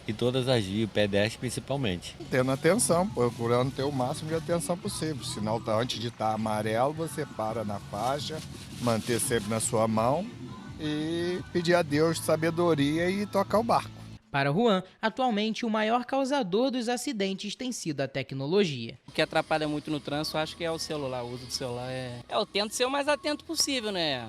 e todas as vias, pedestre principalmente. Tendo atenção, procurando ter o máximo de atenção possível. O sinal antes de estar amarelo, você para na faixa, manter sempre na sua mão e pedir a Deus sabedoria e tocar o barco. Para Juan, atualmente o maior causador dos acidentes tem sido a tecnologia. O que atrapalha muito no trânsito, acho que é o celular. O uso do celular eu tento ser o mais atento possível, né?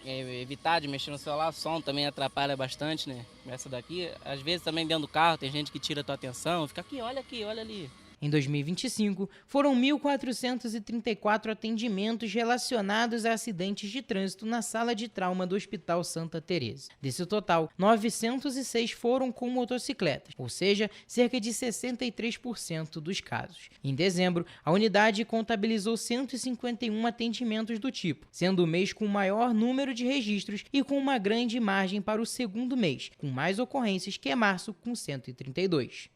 Evitar de mexer no celular, som também atrapalha bastante, né? Essa daqui, às vezes também dentro do carro tem gente que tira a tua atenção, fica aqui, olha ali. Em 2025, foram 1.434 atendimentos relacionados a acidentes de trânsito na sala de trauma do Hospital Santa Teresa. Desse total, 906 foram com motocicletas, ou seja, cerca de 63% dos casos. Em dezembro, a unidade contabilizou 151 atendimentos do tipo, sendo o mês com o maior número de registros e com uma grande margem para o segundo mês, com mais ocorrências, que é março, com 132.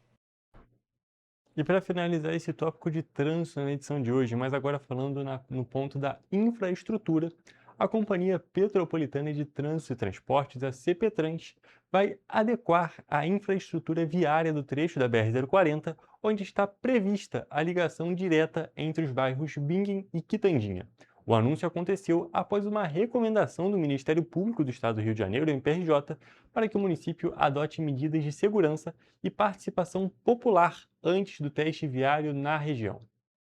E para finalizar esse tópico de trânsito na edição de hoje, mas agora falando no ponto da infraestrutura, a Companhia Petropolitana de Trânsito e Transportes, a CPTrans, vai adequar a infraestrutura viária do trecho da BR-040, onde está prevista a ligação direta entre os bairros Bingen e Quitandinha. O anúncio aconteceu após uma recomendação do Ministério Público do Estado do Rio de Janeiro, o MPRJ, para que o município adote medidas de segurança e participação popular antes do teste viário na região.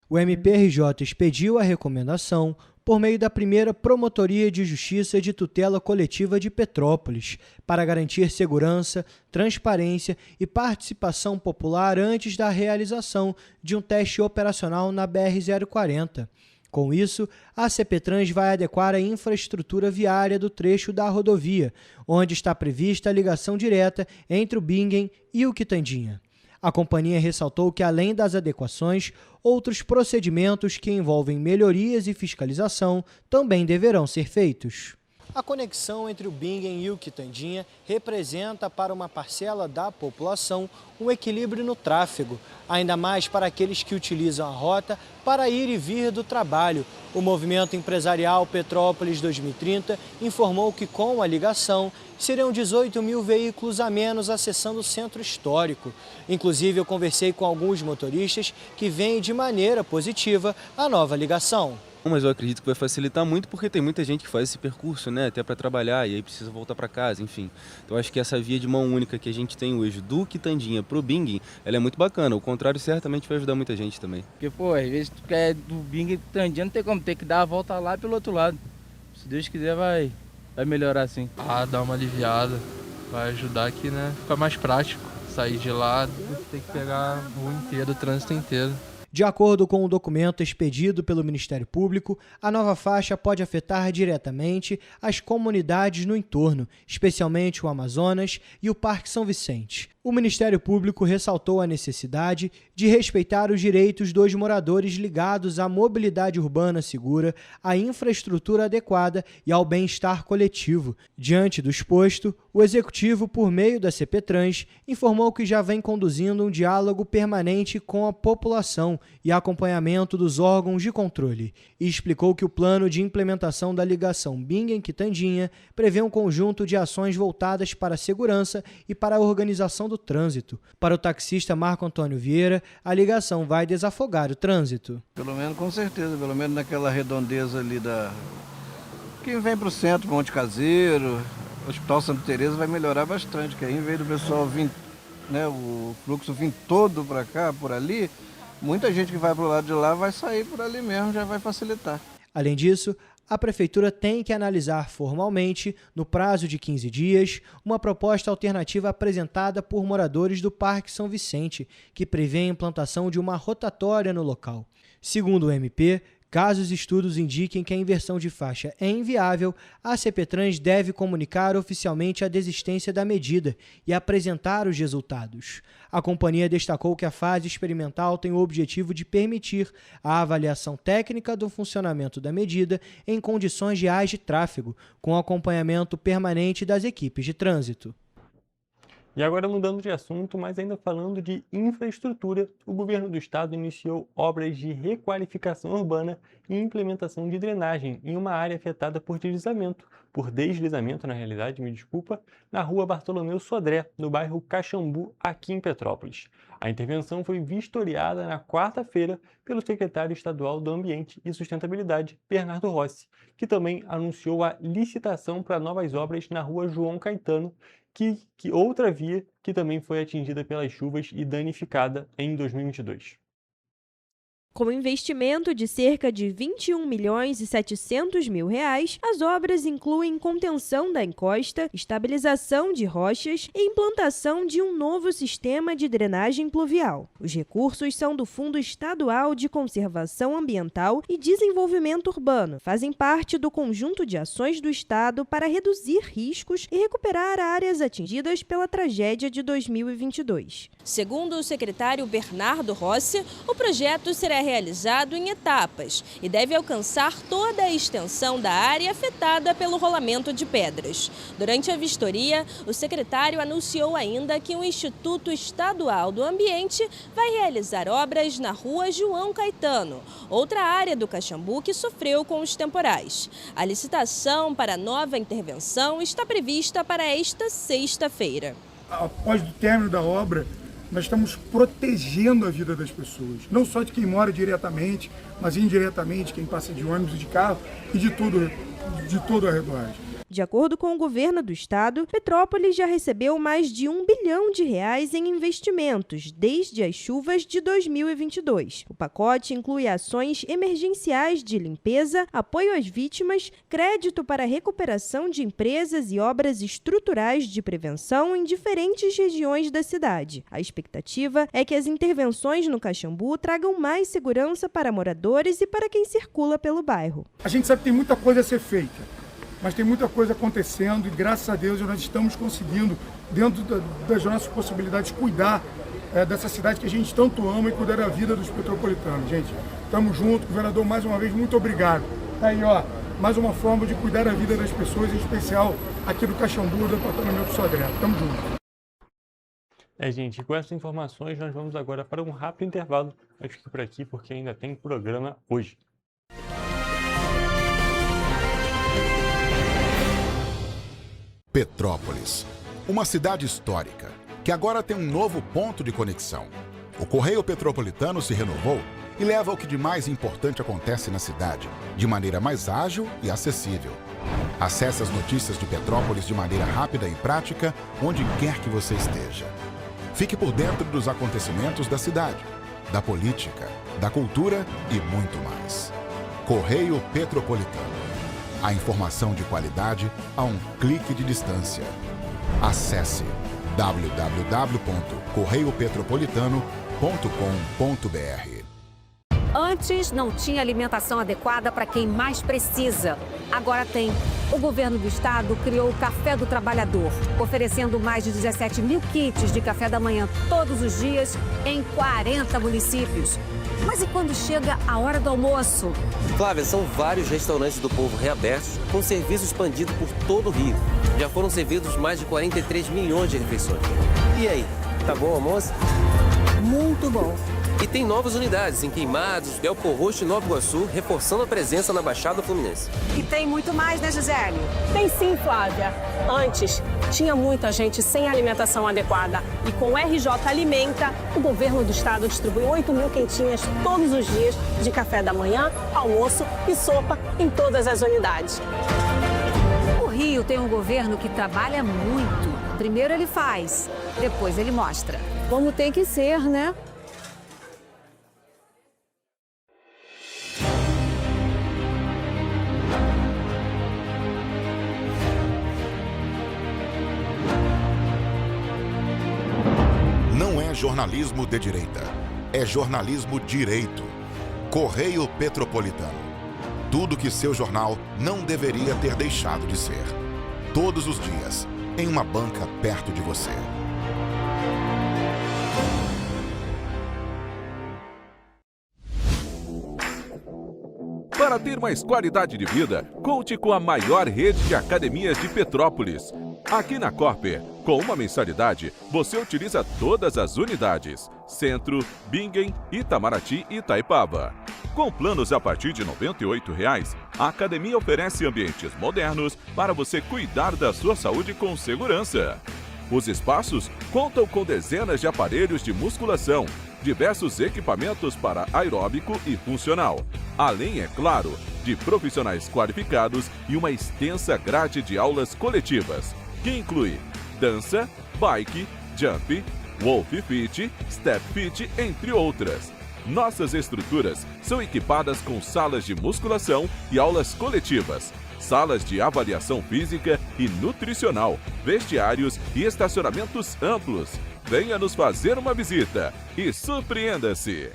O MPRJ expediu a recomendação por meio da primeira Promotoria de Justiça de Tutela Coletiva de Petrópolis, para garantir segurança, transparência e participação popular antes da realização de um teste operacional na BR-040. Com isso, a CPTrans vai adequar a infraestrutura viária do trecho da rodovia, onde está prevista a ligação direta entre o Bingen e o Quitandinha. A companhia ressaltou que, além das adequações, outros procedimentos que envolvem melhorias e fiscalização também deverão ser feitos. A conexão entre o Bingen e o Quitandinha representa para uma parcela da população um equilíbrio no tráfego, ainda mais para aqueles que utilizam a rota para ir e vir do trabalho. O movimento empresarial Petrópolis 2030 informou que, com a ligação, serão 18 mil veículos a menos acessando o centro histórico. Inclusive, eu conversei com alguns motoristas que veem de maneira positiva a nova ligação. Mas eu acredito que vai facilitar muito porque tem muita gente que faz esse percurso, né, até para trabalhar e aí precisa voltar para casa, enfim. Então acho que essa via de mão única que a gente tem hoje do Quitandinha pro Bingen, ela é muito bacana. O contrário certamente vai ajudar muita gente também. Porque, pô, às vezes tu quer do Bingen pro Quitandinha, não tem como, tem que dar a volta lá pelo outro lado. Se Deus quiser vai melhorar sim. Dá uma aliviada, vai ajudar aqui, né, fica mais prático. Sair de lá, tem que pegar a rua inteira, o trânsito inteiro. De acordo com o documento expedido pelo Ministério Público, a nova faixa pode afetar diretamente as comunidades no entorno, especialmente o Amazonas e o Parque São Vicente. O Ministério Público ressaltou a necessidade de respeitar os direitos dos moradores ligados à mobilidade urbana segura, à infraestrutura adequada e ao bem-estar coletivo. Diante do exposto, o Executivo, por meio da CPTrans, informou que já vem conduzindo um diálogo permanente com a população e acompanhamento dos órgãos de controle, e explicou que o plano de implementação da ligação Bingen-Quitandinha prevê um conjunto de ações voltadas para a segurança e para a organização do trânsito. Para o taxista Marco Antônio Vieira, a ligação vai desafogar o trânsito. Pelo menos, com certeza, pelo menos naquela redondeza ali quem vem para o centro, Monte Caseiro, Hospital Santa Teresa, vai melhorar bastante, que aí, em vez do pessoal vir, né, o fluxo vir todo para cá, por ali, muita gente que vai para o lado de lá vai sair por ali mesmo, já vai facilitar. Além disso, a Prefeitura tem que analisar formalmente, no prazo de 15 dias, uma proposta alternativa apresentada por moradores do Parque São Vicente, que prevê a implantação de uma rotatória no local. Segundo o MP, caso os estudos indiquem que a inversão de faixa é inviável, a CPTrans deve comunicar oficialmente a desistência da medida e apresentar os resultados. A companhia destacou que a fase experimental tem o objetivo de permitir a avaliação técnica do funcionamento da medida em condições reais de tráfego, com acompanhamento permanente das equipes de trânsito. E agora, mudando de assunto, mas ainda falando de infraestrutura, o governo do estado iniciou obras de requalificação urbana e implementação de drenagem em uma área afetada por deslizamento, na realidade, na rua Bartolomeu Sodré, no bairro Caxambu, aqui em Petrópolis. A intervenção foi vistoriada na quarta-feira pelo secretário estadual do Ambiente e Sustentabilidade, Bernardo Rossi, que também anunciou a licitação para novas obras na rua João Caetano, que outra via que também foi atingida pelas chuvas e danificada em 2022. Com investimento de cerca de R$ 21.700.000, as obras incluem contenção da encosta, estabilização de rochas e implantação de um novo sistema de drenagem pluvial. Os recursos são do Fundo Estadual de Conservação Ambiental e Desenvolvimento Urbano. Fazem parte do conjunto de ações do Estado para reduzir riscos e recuperar áreas atingidas pela tragédia de 2022. Segundo o secretário Bernardo Rossi, o projeto será realizado em etapas e deve alcançar toda a extensão da área afetada pelo rolamento de pedras. Durante a vistoria, o secretário anunciou ainda que o Instituto Estadual do Ambiente vai realizar obras na Rua João Caetano, outra área do Caxambu que sofreu com os temporais. A licitação para a nova intervenção está prevista para esta sexta-feira. Após o término da obra, nós estamos protegendo a vida das pessoas, não só de quem mora diretamente, mas indiretamente, quem passa de ônibus e de carro e de todo ao redor. De acordo com o governo do estado, Petrópolis já recebeu mais de R$ 1 bilhão em investimentos desde as chuvas de 2022. O pacote inclui ações emergenciais de limpeza, apoio às vítimas, crédito para recuperação de empresas e obras estruturais de prevenção em diferentes regiões da cidade. A expectativa é que as intervenções no Caxambu tragam mais segurança para moradores e para quem circula pelo bairro. A gente sabe que tem muita coisa a ser feita, mas tem muita coisa acontecendo e, graças a Deus, nós estamos conseguindo, dentro das nossas possibilidades, cuidar dessa cidade que a gente tanto ama e cuidar da vida dos petropolitanos. Gente, estamos juntos. Governador, mais uma vez, muito obrigado. Tá aí, ó, mais uma forma de cuidar da vida das pessoas, em especial aqui do Caxambu, do departamento Sodré. Tamo junto. Gente, com essas informações, nós vamos agora para um rápido intervalo. Eu fico por aqui porque ainda tem programa hoje. Petrópolis, uma cidade histórica, que agora tem um novo ponto de conexão. O Correio Petropolitano se renovou e leva o que de mais importante acontece na cidade, de maneira mais ágil e acessível. Acesse as notícias de Petrópolis de maneira rápida e prática, onde quer que você esteja. Fique por dentro dos acontecimentos da cidade, da política, da cultura e muito mais. Correio Petropolitano. A informação de qualidade a um clique de distância. Acesse www.correiopetropolitano.com.br. Antes não tinha alimentação adequada para quem mais precisa. Agora tem. O governo do estado criou o Café do Trabalhador, oferecendo mais de 17 mil kits de café da manhã todos os dias em 40 municípios. Mas e quando chega a hora do almoço? Flávia, são vários restaurantes do povo reabertos com serviço expandido por todo o Rio. Já foram servidos mais de 43 milhões de refeições. E aí, tá bom o almoço? Muito bom. E tem novas unidades em Queimados, Belfor Roxo e Nova Iguaçu, reforçando a presença na Baixada Fluminense. E tem muito mais, né, Gisele? Tem sim, Flávia. Antes, tinha muita gente sem alimentação adequada. E com o RJ Alimenta, o governo do estado distribui 8 mil quentinhas todos os dias de café da manhã, almoço e sopa em todas as unidades. O Rio tem um governo que trabalha muito. Primeiro ele faz, depois ele mostra. Como tem que ser, né? Não é jornalismo de direita, é jornalismo direito. Correio Petropolitano. Tudo que seu jornal não deveria ter deixado de ser. Todos os dias, em uma banca perto de você. Para ter mais qualidade de vida, conte com a maior rede de academias de Petrópolis. Aqui na Corper, com uma mensalidade, você utiliza todas as unidades: Centro, Bingen, Itamaraty e Itaipava. Com planos a partir de R$ 98,00, a academia oferece ambientes modernos para você cuidar da sua saúde com segurança. Os espaços contam com dezenas de aparelhos de musculação, diversos equipamentos para aeróbico e funcional, além, é claro, de profissionais qualificados e uma extensa grade de aulas coletivas, que inclui dança, bike, jump, wolf fit, step fit, entre outras. Nossas estruturas são equipadas com salas de musculação e aulas coletivas, salas de avaliação física e nutricional, vestiários e estacionamentos amplos. Venha nos fazer uma visita e surpreenda-se!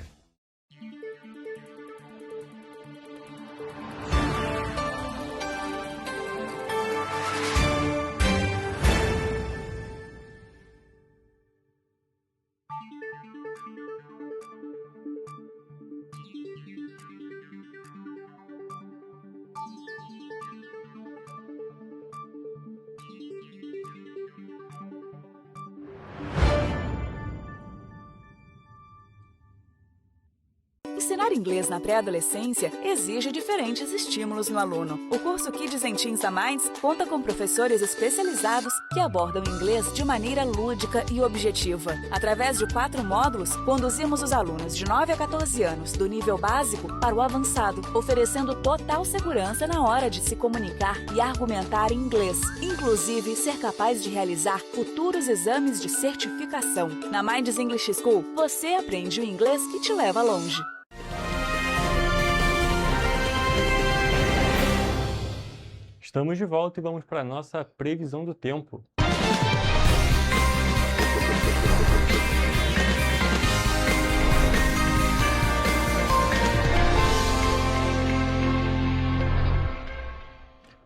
Ensinar inglês na pré-adolescência exige diferentes estímulos no aluno. O curso Kids and Teens da Minds conta com professores especializados que abordam o inglês de maneira lúdica e objetiva. Através de 4 módulos, conduzimos os alunos de 9 a 14 anos do nível básico para o avançado, oferecendo total segurança na hora de se comunicar e argumentar em inglês, inclusive ser capaz de realizar futuros exames de certificação. Na Minds English School, você aprende o inglês que te leva longe. Estamos de volta e vamos para a nossa previsão do tempo.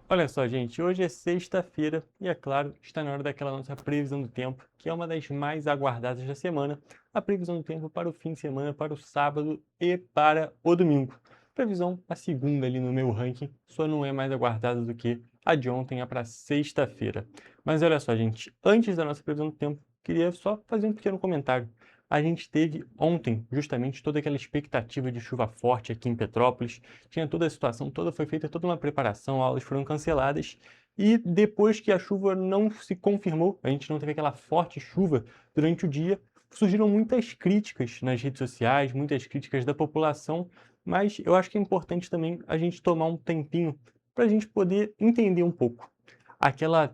Olha só, gente, hoje é sexta-feira e, é claro, está na hora daquela nossa previsão do tempo, que é uma das mais aguardadas da semana, a previsão do tempo para o fim de semana, para o sábado e para o domingo. Previsão, a segunda ali no meu ranking, só não é mais aguardada do que a de ontem, a para sexta-feira. Mas olha só, gente, antes da nossa previsão do tempo, queria só fazer um pequeno comentário. A gente teve ontem, justamente, toda aquela expectativa de chuva forte aqui em Petrópolis, tinha toda a situação, foi feita toda uma preparação, aulas foram canceladas, e depois que a chuva não se confirmou, a gente não teve aquela forte chuva durante o dia, surgiram muitas críticas nas redes sociais, muitas críticas da população, mas eu acho que é importante também a gente tomar um tempinho para a gente poder entender um pouco.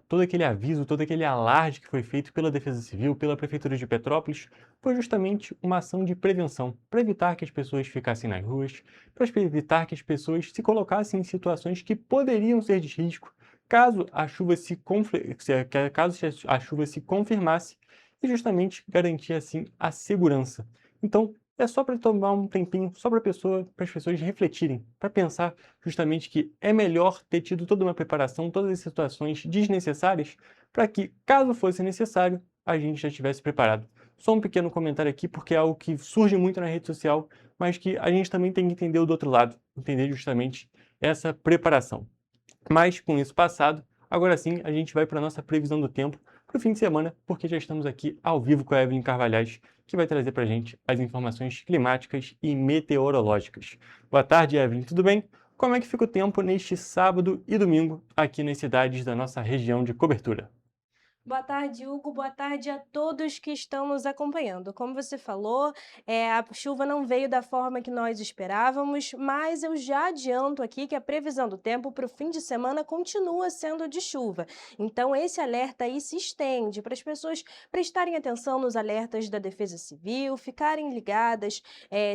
Todo aquele aviso, todo aquele alarde que foi feito pela Defesa Civil, pela Prefeitura de Petrópolis, foi justamente uma ação de prevenção, para evitar que as pessoas ficassem nas ruas, para evitar que as pessoas se colocassem em situações que poderiam ser de risco, caso a chuva se confirmasse, e justamente garantir assim a segurança. Então, é só para tomar um tempinho, só para as pessoas refletirem, para pensar justamente que é melhor ter tido toda uma preparação, todas as situações desnecessárias, para que, caso fosse necessário, a gente já estivesse preparado. Só um pequeno comentário aqui, porque é algo que surge muito na rede social, mas que a gente também tem que entender o do outro lado, entender justamente essa preparação. Mas, com isso passado, agora sim a gente vai para a nossa previsão do tempo para o fim de semana, porque já estamos aqui ao vivo com a Evelyn Carvalhais, que vai trazer para a gente as informações climáticas e meteorológicas. Boa tarde, Evelyn, tudo bem? Como é que fica o tempo neste sábado e domingo aqui nas cidades da nossa região de cobertura? Boa tarde, Hugo. Boa tarde a todos que estão nos acompanhando. Como você falou, a chuva não veio da forma que nós esperávamos, mas eu já adianto aqui que a previsão do tempo para o fim de semana continua sendo de chuva. Então, esse alerta aí se estende para as pessoas prestarem atenção nos alertas da Defesa Civil, ficarem ligadas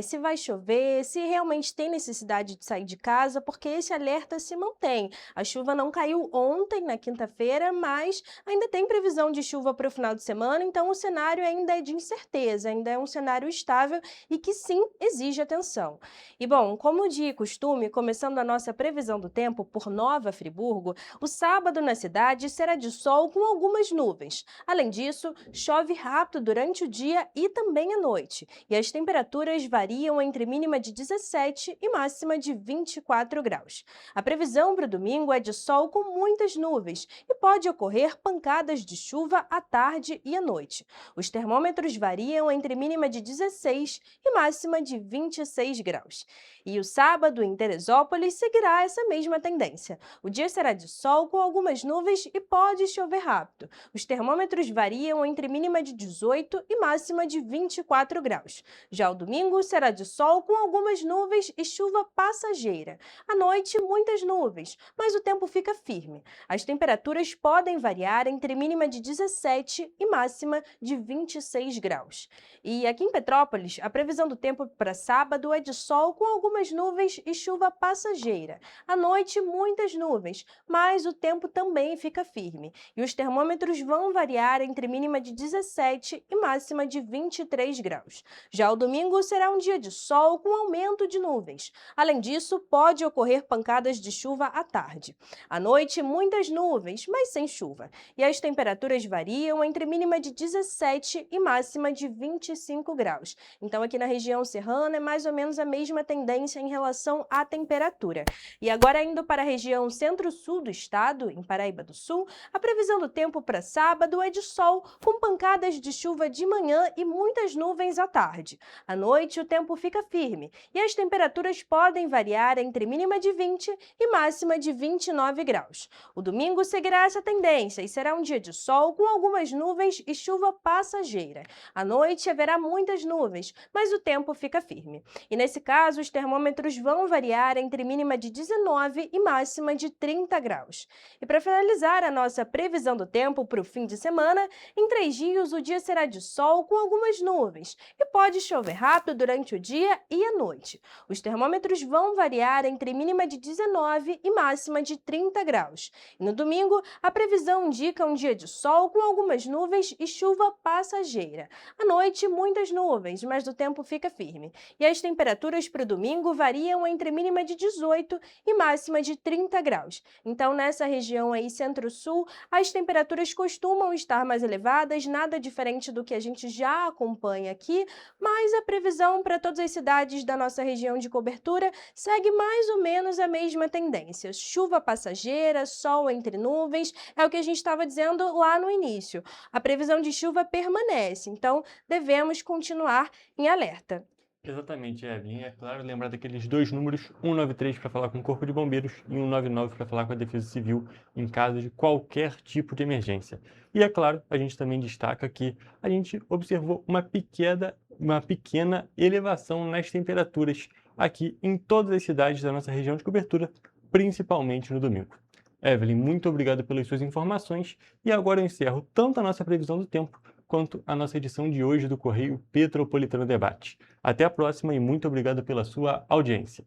se vai chover, se realmente tem necessidade de sair de casa, porque esse alerta se mantém. A chuva não caiu ontem, na quinta-feira, mas ainda tem previsão de chuva para o final de semana, então o cenário ainda é de incerteza, ainda é um cenário estável e que sim exige atenção. E bom, como de costume, começando a nossa previsão do tempo por Nova Friburgo, o sábado na cidade será de sol com algumas nuvens. Além disso, chove rápido durante o dia e também à noite, e as temperaturas variam entre mínima de 17 e máxima de 24 graus. A previsão para o domingo é de sol com muitas nuvens e pode ocorrer pancadas de chuva à tarde e à noite. Os termômetros variam entre mínima de 16 e máxima de 26 graus. E o sábado em Teresópolis seguirá essa mesma tendência. O dia será de sol com algumas nuvens e pode chover rápido. Os termômetros variam entre mínima de 18 e máxima de 24 graus. Já o domingo será de sol com algumas nuvens e chuva passageira. À noite, muitas nuvens, mas o tempo fica firme. As temperaturas podem variar entre mínima mínima de 17 e máxima de 26 graus. E aqui em Petrópolis, a previsão do tempo para sábado é de sol com algumas nuvens e chuva passageira. À noite, muitas nuvens, mas o tempo também fica firme. E os termômetros vão variar entre mínima de 17 e máxima de 23 graus. Já o domingo será um dia de sol com aumento de nuvens. Além disso, pode ocorrer pancadas de chuva à tarde. À noite, muitas nuvens, mas sem chuva. E as temperaturas variam entre mínima de 17 e máxima de 25 graus. Então, aqui na região serrana é mais ou menos a mesma tendência em relação à temperatura. E agora, indo para a região centro-sul do estado, em Paraíba do Sul, a previsão do tempo para sábado é de sol, com pancadas de chuva de manhã e muitas nuvens à tarde. À noite, o tempo fica firme e as temperaturas podem variar entre mínima de 20 e máxima de 29 graus. O domingo seguirá essa tendência e será um dia de sol com algumas nuvens e chuva passageira. À noite, haverá muitas nuvens, mas o tempo fica firme. E nesse caso, os termômetros vão variar entre mínima de 19 e máxima de 30 graus. E para finalizar a nossa previsão do tempo para o fim de semana, em 3 dias o dia será de sol com algumas nuvens e pode chover rápido durante o dia e a noite. Os termômetros vão variar entre mínima de 19 e máxima de 30 graus. E no domingo, a previsão indica um dia de sol com algumas nuvens e chuva passageira. À noite, muitas nuvens, mas o tempo fica firme. E as temperaturas para o domingo variam entre mínima de 18 e máxima de 30 graus. Então, nessa região aí centro-sul, as temperaturas costumam estar mais elevadas, nada diferente do que a gente já acompanha aqui, mas a previsão para todas as cidades da nossa região de cobertura segue mais ou menos a mesma tendência. Chuva passageira, sol entre nuvens, é o que a gente estava dizendo lá no início. A previsão de chuva permanece, então devemos continuar em alerta. Exatamente, Evelyn. É claro, lembrar daqueles 2 números, 193 para falar com o Corpo de Bombeiros e 199 para falar com a Defesa Civil em caso de qualquer tipo de emergência. E é claro, a gente também destaca que a gente observou uma pequena elevação nas temperaturas aqui em todas as cidades da nossa região de cobertura, principalmente no domingo. Evelyn, muito obrigado pelas suas informações e agora eu encerro tanto a nossa previsão do tempo quanto a nossa edição de hoje do Correio Petropolitano Debate. Até a próxima e muito obrigado pela sua audiência.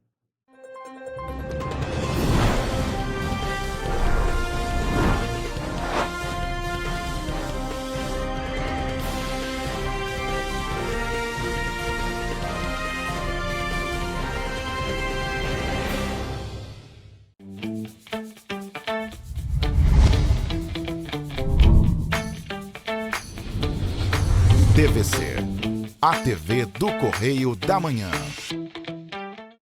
TVC, a TV do Correio da Manhã.